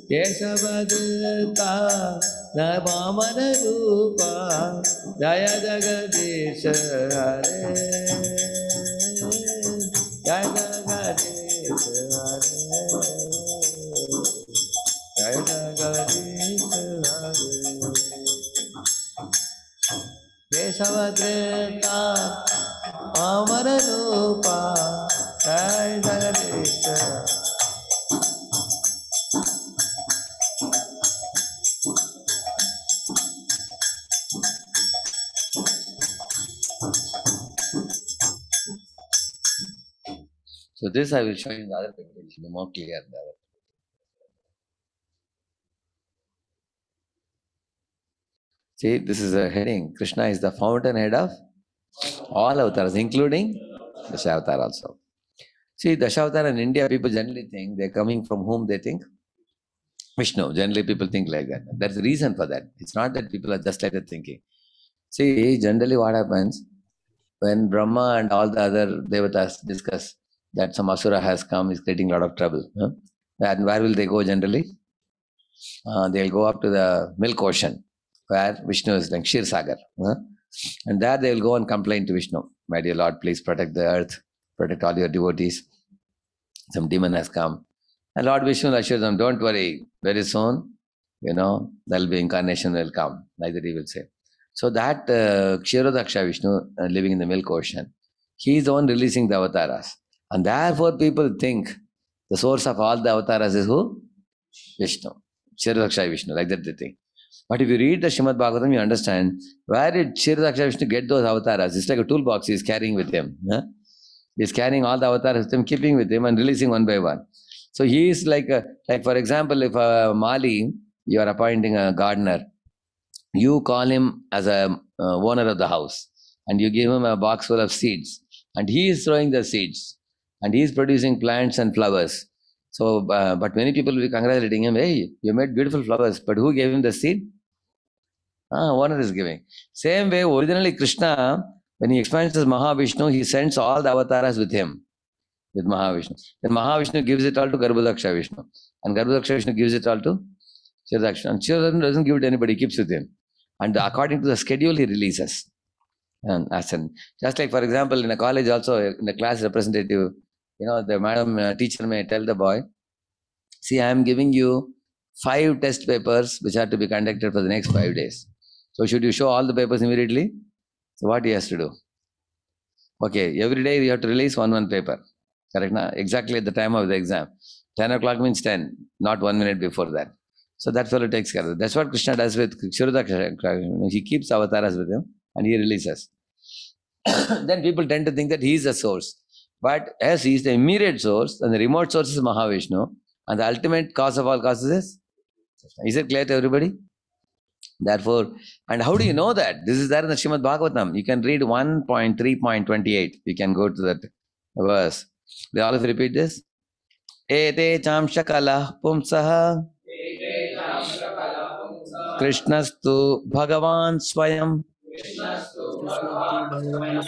Keshavadrita Vamana Rupa Jaya Jagadisha Hare Jaya Jagadisha Hare Jaya Jagadisha Hare Keshavadrita Vamana Rupa Jaya Jagadisha. So this I will show you in the other picture, it will be more clear. See, this is a heading. Krishna is the fountainhead of all avatars, including Dashavatara also. See, Dashavatara in India, people generally think they're coming from whom they think? Vishnu. Generally, people think like that. There's a reason for that. It's not that people are just like that thinking. See, generally what happens, when Brahma and all the other devatas discuss that some asura has come, is creating a lot of trouble. And where will they go generally? They'll go up to the milk ocean, where Vishnu is like Shir Sagar. And there they will go and complain to Vishnu. My dear Lord, please protect the earth, protect all your devotees. Some demon has come. And Lord Vishnu assures them, don't worry, very soon, there'll be incarnation will come, like that he will say. So that Kshirodaksha Vishnu, living in the milk ocean, he is the one releasing the avatars. And therefore people think the source of all the avatars is who? Vishnu. Kshirodaksha Vishnu, like that they think. But if you read the Srimad Bhagavatam, you understand, where did Kshirodaksha Vishnu get those avatars? It's like a toolbox he is carrying with him. He is carrying all the avatars with him, keeping with him and releasing one by one. So he is like for example, if Mali, you are appointing a gardener, you call him as a owner of the house and you give him a box full of seeds and he is throwing the seeds and he is producing plants and flowers. So, but many people will be congratulating him, hey, you made beautiful flowers, but who gave him the seed? Owner is giving. Same way, originally Krishna, when he expands as Mahavishnu, he sends all the avatars with him, with Mahavishnu. Then Mahavishnu gives it all to Garbhodaksha Vishnu. And Garbhodaksha Vishnu gives it all to Kshirodaksha. And Kshirodaksha doesn't give it to anybody, he keeps with him. And according to the schedule, he releases. And just like, for example, in a college also, in the class representative, the madam teacher may tell the boy, see, I am giving you 5 test papers which are to be conducted for the next 5 days. So should you show all the papers immediately? So what he has to do? Okay, every day you have to release one paper. Correct? Na? Exactly at the time of the exam. 10 o'clock means 10, not 1 minute before that. So that fellow takes care of it. That's what Krishna does with Kshirodaksha. He keeps avatars with him and he releases. Then people tend to think that he is the source. But as he is the immediate source, and the remote source is Mahavishnu, and the ultimate cause of all causes is it clear to everybody? Therefore, and how do you know that? This is there in the Srimad Bhagavatam. You can read 1.3.28. You can go to that verse. They all of you repeat this. Ete chamshakala pumsaha Krishnastu Bhagavan Swayam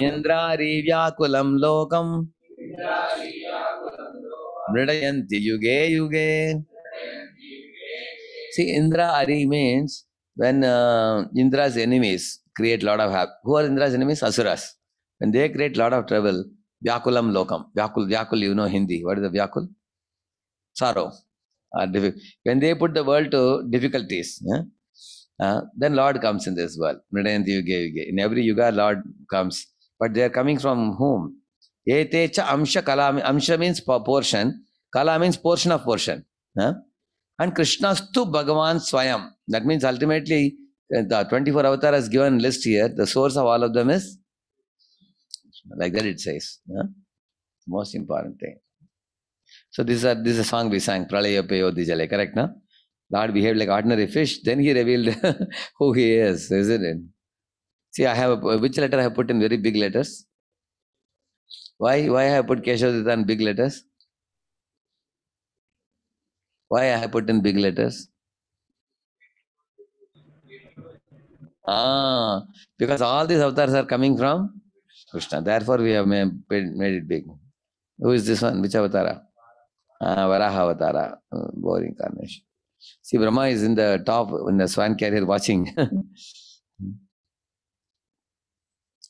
Indrari Vyakulam Lokam Mridayanti Yuge Yuge. See, Indra Ari means when Indra's enemies, create a lot of havoc. Who are Indra's enemies? Asuras. When they create a lot of trouble, Vyakulam Lokam. Vyakul, you know Hindi. What is the Vyakul? Sorrow. When they put the world to difficulties, then Lord comes in this world. In every yuga, Lord comes. But they are coming from whom? Etecha amsha kala. Amsha means portion. Kala means portion of portion. And Krishnastu Bhagavan Swayam. That means ultimately, the 24 avatar has given list here. The source of all of them is, like that it says. Most important thing. So this is a song we sang, Pralaya Payodhi Jale, correct, no? Lord behaved like ordinary fish, then he revealed who he is, isn't it? See, I have which letter I have put in very big letters? Why I have put Keshavadutta in big letters? Why I have put in big letters? Because all these avatars are coming from Krishna. Therefore, we have made it big. Who is this one? Which avatara? Varaha avatara. Boring incarnation. See, Brahma is in the top, in the swan carrier watching.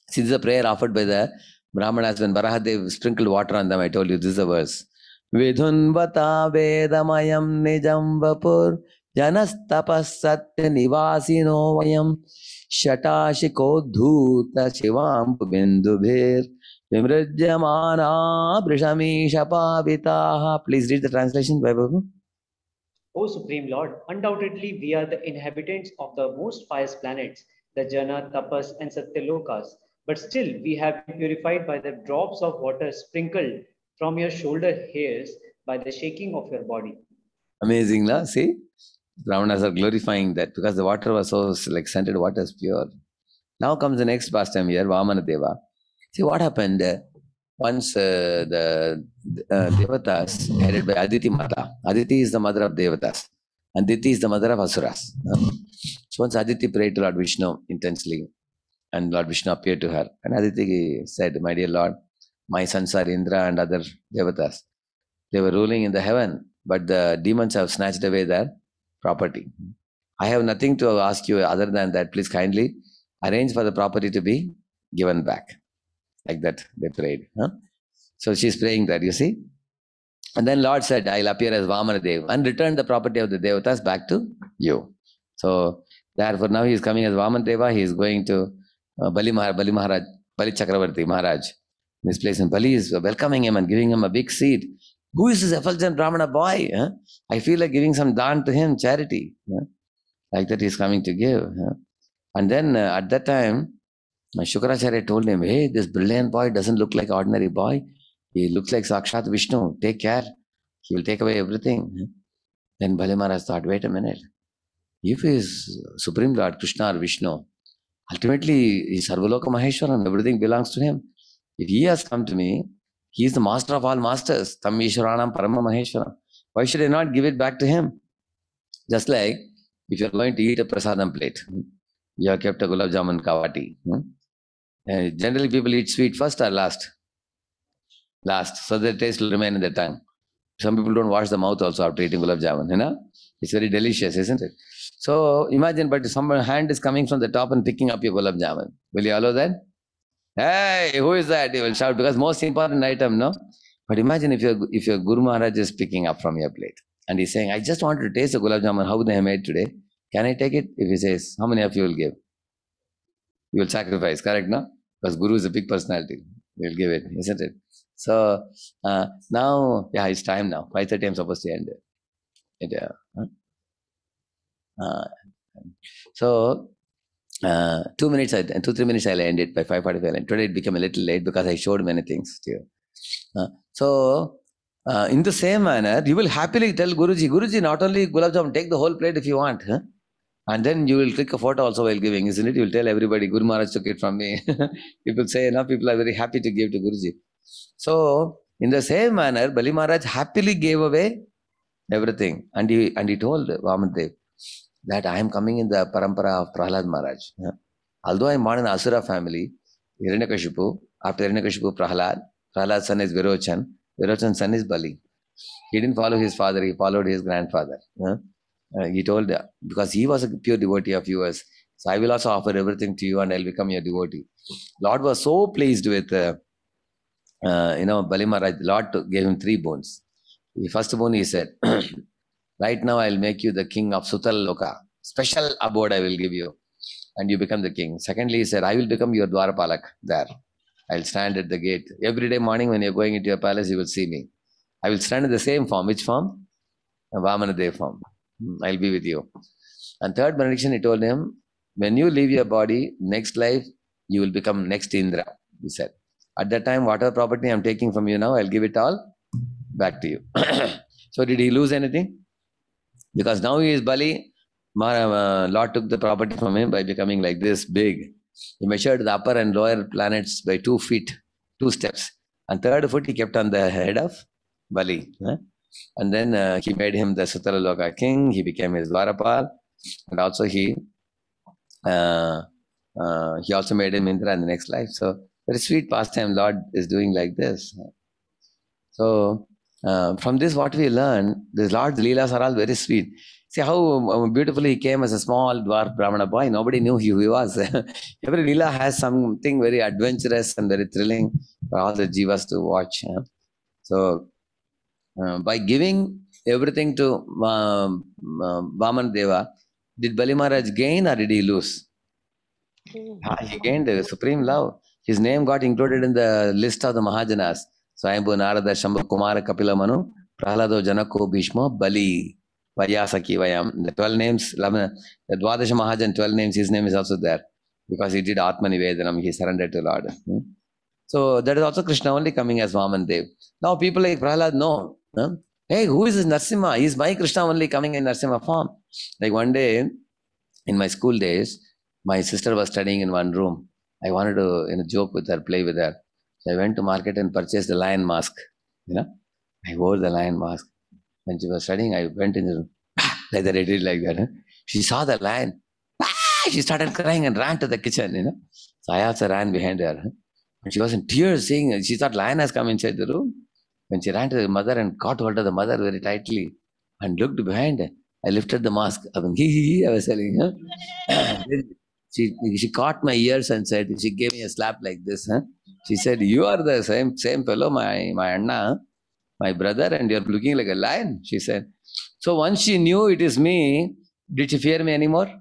See, this is a prayer offered by the Brahmanas when Varahadev sprinkled water on them. I told you, this is the verse. Vidhunvata vedamayam nijam vapur janastapas satya nivasino vayam shatashiko dhuta shivam bindubhir vimrajyamana brishamisha pavitaha. Please read the translation, Vaibhav. O Supreme Lord, undoubtedly we are the inhabitants of the most pious planets, the Jana, Tapas and Satyalokas. But still we have been purified by the drops of water sprinkled from your shoulder hairs by the shaking of your body. Amazing, na? See? Brahmanas are glorifying that because the water was so like scented water is pure. Now comes the next pastime here, Vamana Deva. See what happened once the Devatas headed by Aditi Mata. Aditi is the mother of Devatas. And Aditi is the mother of Asuras. So once Aditi prayed to Lord Vishnu intensely, and Lord Vishnu appeared to her. And Aditi said, my dear Lord, my sons are Indra and other Devatas. They were ruling in the heaven, but the demons have snatched away their property. I have nothing to ask you other than that. Please kindly arrange for the property to be given back. Like that, they prayed. So she's praying that, you see. And then Lord said, I'll appear as Vamana Dev and return the property of the Devatas back to you. So therefore now he is coming as Vamana Deva. He is going to Bali Chakravarti Maharaj. This place in Bali is welcoming him and giving him a big seat. Who is this effulgent Brahmana boy? I feel like giving some daan to him, charity. Like that he is coming to give. And then at that time, Shukracharya told him, hey, this brilliant boy doesn't look like ordinary boy. He looks like Sakshat Vishnu. Take care. He will take away everything. Then Bali Maharaj thought, wait a minute. If he is Supreme Lord Krishna or Vishnu, ultimately he is Sarvaloka Maheshwaram. Everything belongs to him. If he has come to me, he is the master of all masters. Tam Ishwaranam Parama Maheshwaram. Why should I not give it back to him? Just like if you are going to eat a prasadam plate, you have kept a gulab jamun kavati. Generally people eat sweet first or last? Last. So the taste will remain in the tongue. Some people don't wash the mouth also after eating gulab jamun. It's very delicious, isn't it? So imagine, but someone's hand is coming from the top and picking up your gulab jamun. Will you allow that? Hey, who is that? You will shout because most important item, no? But imagine if your Guru Maharaj is picking up from your plate and he's saying, I just want to taste the gulab jamun, how they have made today. Can I take it? If he says, how many of you will give? You will sacrifice, correct, no? Because Guru is a big personality. You will give it, isn't it? So now, yeah, it's time now. 5:30 I'm supposed to end it. So 2 minutes, 2-3 minutes I'll end it by 5:45. Today it became a little late because I showed many things to you. In the same manner, you will happily tell Guruji, not only gulab jamun, take the whole plate if you want. And then you will click a photo also while giving, isn't it? You will tell everybody, Guru Maharaj took it from me. People say, people are very happy to give to Guruji. So, in the same manner, Bali Maharaj happily gave away everything. And he told Vamadev that I am coming in the parampara of Prahlad Maharaj. Although I am born in the Asura family, Hiranyakashipu, after Hiranyakashipu, Prahlad's son is Virochan. Virochan's son is Bali. He didn't follow his father, he followed his grandfather. He told, because he was a pure devotee of yours, So I will also offer everything to you and I'll become your devotee. Lord was so pleased with, Bali Maharaj. Lord gave him 3 boons. The first boon he said, right now I'll make you the king of Sutala Loka. Special abode I will give you and you become the king. Secondly, he said, I will become your Dwarapalak there. I'll stand at the gate. Every day morning when you're going into your palace, you will see me. I will stand in the same form. Which form? A Vamanadev form. I'll be with you. And third benediction, he told him, when you leave your body, next life, you will become next Indra, he said. At that time, whatever property I'm taking from you now, I'll give it all back to you. So did he lose anything? Because now he is Bali, Lord took the property from him by becoming like this big. He measured the upper and lower planets by 2 feet, 2 steps. And third foot he kept on the head of Bali. And then he made him the Sutala Loka king. He became his Dwarapal. And also he also made him Indra in the next life. So very sweet pastime Lord is doing like this. So from this what we learn, this Lord's Leelas are all very sweet. See how beautifully he came as a small dwarf Brahmana boy. Nobody knew who he was. Every Leela has something very adventurous and very thrilling for all the jivas to watch. So by giving everything to Vaman Deva, did Bali Maharaj gain or did he lose? He gained the supreme love. His name got included in the list of the Mahajanas. Swayambhu, Narada, Shambhu, Kumara, Kapila, Manu, Prahlado, Janako, Bhishma, Bali, Varyasaki, Vayam. The 12 names, the Dwadasha Mahajan, 12 names, his name is also there. Because he did Atma Nivedanam, he surrendered to Lord. So that is also Krishna only coming as Vaman Dev. Now people like Prahlad know. Hey, who is this Narsimha? He is my Krishna only coming in Narsimha form. Like one day, in my school days, my sister was studying in one room. I wanted to joke with her, play with her. So I went to market and purchased the lion mask. I wore the lion mask. When she was studying, I went in the room. Like that, I did like that. She saw the lion. She started crying and ran to the kitchen. So I also ran behind her. And she was in tears, saying, she thought lion has come inside the room. When she ran to the mother and caught hold of the mother very tightly and looked behind, I lifted the mask. I was telling her. She caught my ears and said, she gave me a slap like this. She said, you are the same fellow, my Anna, my brother, and you're looking like a lion, she said. So once she knew it is me, did she fear me anymore?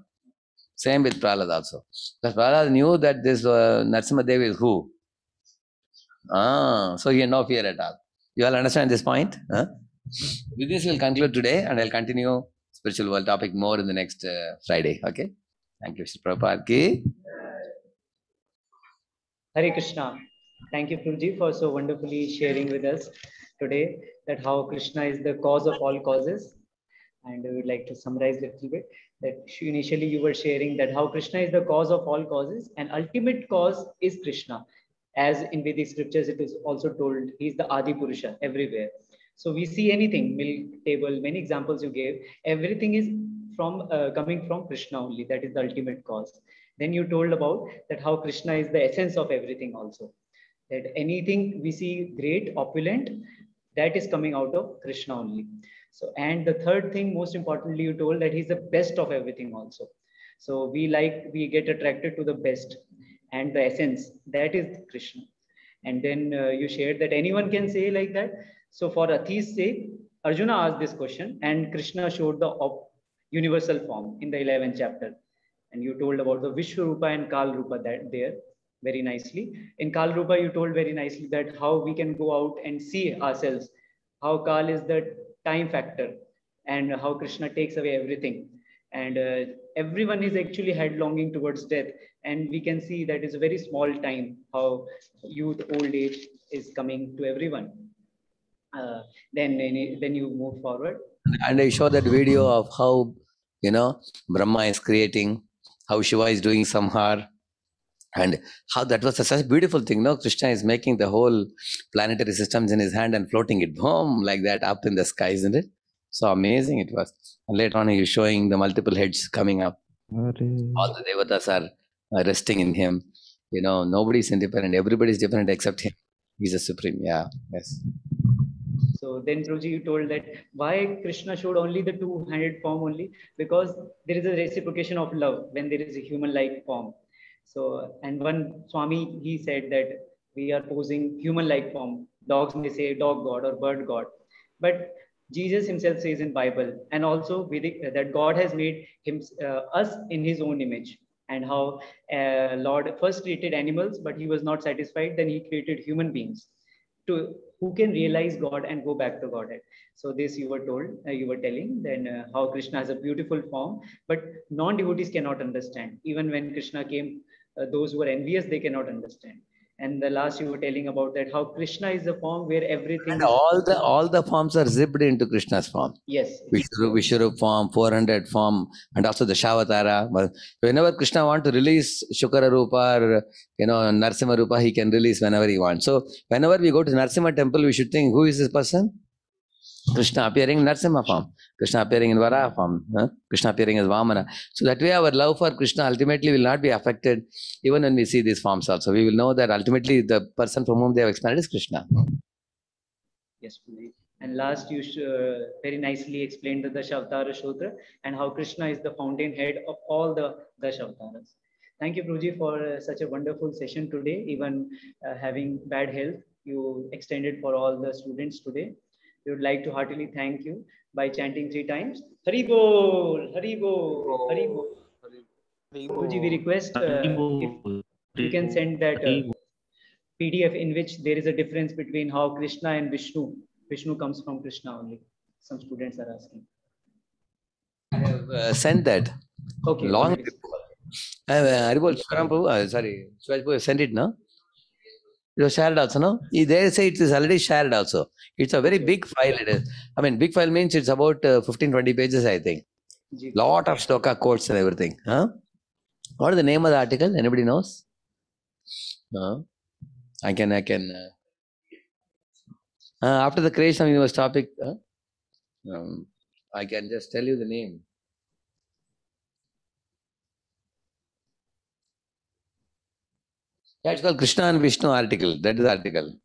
Same with Prahlad also. Because Prahlad knew that this Narsimha Dev is who? So he had no fear at all. You all understand this point? With this, we'll conclude today and I'll continue spiritual world topic more in the next Friday. Okay? Thank you, Mr. Prabhupada ki. Hare Krishna. Thank you, Prabhuji, for so wonderfully sharing with us today that how Krishna is the cause of all causes. And I would like to summarize a little bit that initially you were sharing that how Krishna is the cause of all causes and ultimate cause is Krishna. As in Vedic scriptures, it is also told he is the Adi Purusha everywhere. So we see anything, milk table, many examples you gave, everything is coming from Krishna only. That is the ultimate cause. Then you told about that how Krishna is the essence of everything also. That anything we see great, opulent, that is coming out of Krishna only. So, and the third thing, most importantly, you told that he's the best of everything also. So we get attracted to the best and the essence, that is Krishna. And then you shared that anyone can say like that. So for atheist's sake, Arjuna asked this question and Krishna showed the universal form in the 11th chapter. And you told about the Vishwarupa and Kal Rupa that there very nicely. In Kal Rupa, you told very nicely that how we can go out and see ourselves, how Kal is the time factor and how Krishna takes away everything. And everyone is actually headlonging towards death. And we can see that is a very small time, how youth, old age is coming to everyone. Then you move forward. And I show that video of how, Brahma is creating, how Shiva is doing samhar, and how that was such a beautiful thing. Krishna is making the whole planetary systems in his hand and floating it, boom, like that up in the sky, isn't it? So amazing it was. And later on, he is showing the multiple heads coming up. All the devatas are resting in him. Nobody is independent. Everybody is different except him. He's a supreme. Yeah. Yes. So then Prabhuji, you told that why Krishna showed only the two-handed form only, because there is a reciprocation of love when there is a human-like form. So, and one Swami, he said that we are posing human-like form. Dogs may say dog god or bird god, but Jesus himself says in Bible, and also Vedic, that God has made us in his own image. And how Lord first created animals, but he was not satisfied. Then he created human beings to who can realize God and go back to Godhead. So this you were told, you were telling then how Krishna has a beautiful form, but non-devotees cannot understand. Even when Krishna came, those who are envious, they cannot understand. And the last you were telling about that how Krishna is a form where everything And is all the forms are zipped into Krishna's form. yes. Vishwarup form, 400 form, and also the Shavatara. But whenever Krishna wants to release Shukara Rupa or Narsimha Rupa, he can release whenever he wants. So whenever we go to Narsimha temple, we should think, who is this person? Krishna appearing in Narsimha form, Krishna appearing in Varaha form, Krishna appearing as Vamana. So that way our love for Krishna ultimately will not be affected even when we see these forms also. We will know that ultimately the person from whom they have expanded is Krishna. Yes, Puji. And last, you very nicely explained the Dashavatara Shodra and how Krishna is the fountainhead of all the Dashavataras. Thank you, Puji, for such a wonderful session today. Even having bad health, you extended for all the students today. We would like to heartily thank you by chanting 3 times. Hari Bol, Hari Bol, Hari Bol. Puji, we request if you can send that PDF in which there is a difference between how Krishna and Vishnu. Vishnu comes from Krishna only. Some students are asking. I have sent that. Okay. Long before. Haribol, sorry, Swajpur sent it, no? You shared also, no? They say it is already shared also. It's a very big file. It is. I mean, big file means it's about 15-20 pages, I think. Lot of shloka quotes and everything. Huh? What is the name of the article? Anybody knows? I can. After the creation of the universe topic, I can just tell you the name. Yeah, it's called Krishna and Vishnu article. That is the article.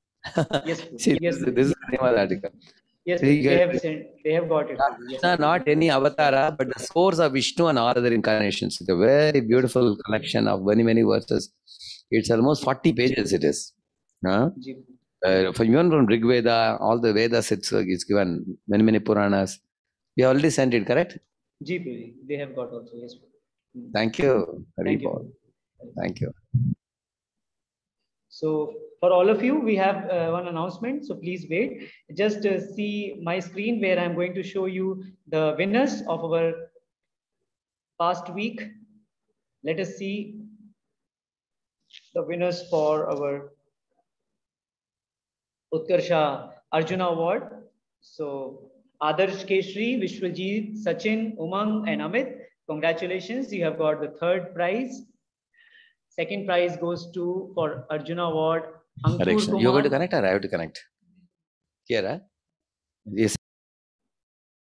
Yes. See, Yes. this is the name of the article. Yes, they have got it. Krishna, not any avatara, but the source of Vishnu and all other incarnations. It's a very beautiful collection of many, many verses. It's almost 40 pages it is. Even from Rig Veda, all the Vedas, it's given, many, many Puranas. We already sent it, correct? They have got also, yes. Thank you. Thank you. Thank you. So for all of you, we have one announcement. So please wait. Just see my screen where I'm going to show you the winners of our past week. Let us see the winners for our Utkarsha Arjuna Award. So Adarsh Keshri, Vishwajit, Sachin, Umang and Amit, congratulations. You have got the 3rd prize. 2nd prize goes to for Arjuna Award. Ankur Kumar. You're going to connect or I have to connect? Here, huh? Yes.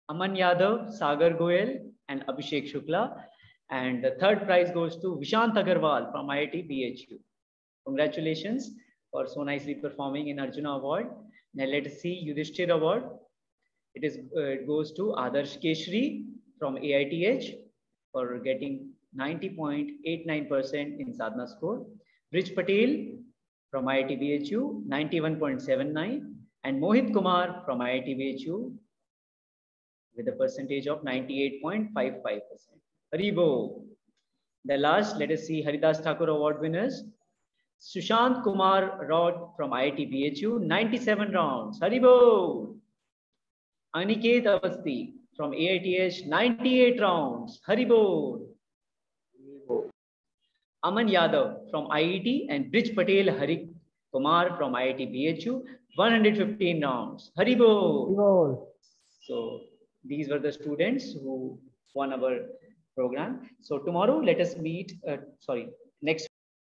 Aman Yadav, Sagar Goel and Abhishek Shukla. And the 3rd prize goes to Vishant Agarwal from IIT BHU. Congratulations for so nicely performing in Arjuna Award. Now let us see Yudhishthir Award. It goes to Adarsh Keshri from AITH for getting 90.89% in Sadhana score. Rich Patel from IIT BHU, 91.79. And Mohit Kumar from IIT BHU with a percentage of 98.55%. Haribo. The last, let us see Haridas Thakur Award winners. Sushant Kumar Rod from IIT BHU, 97 rounds. Haribo. Aniket Avasti from AITH, 98 rounds. Haribo. Aman Yadav from IIT and Brij Patel Hari Kumar from IIT BHU, 115 rounds. Haribo. So these were the students who won our program. So tomorrow, let us meet, next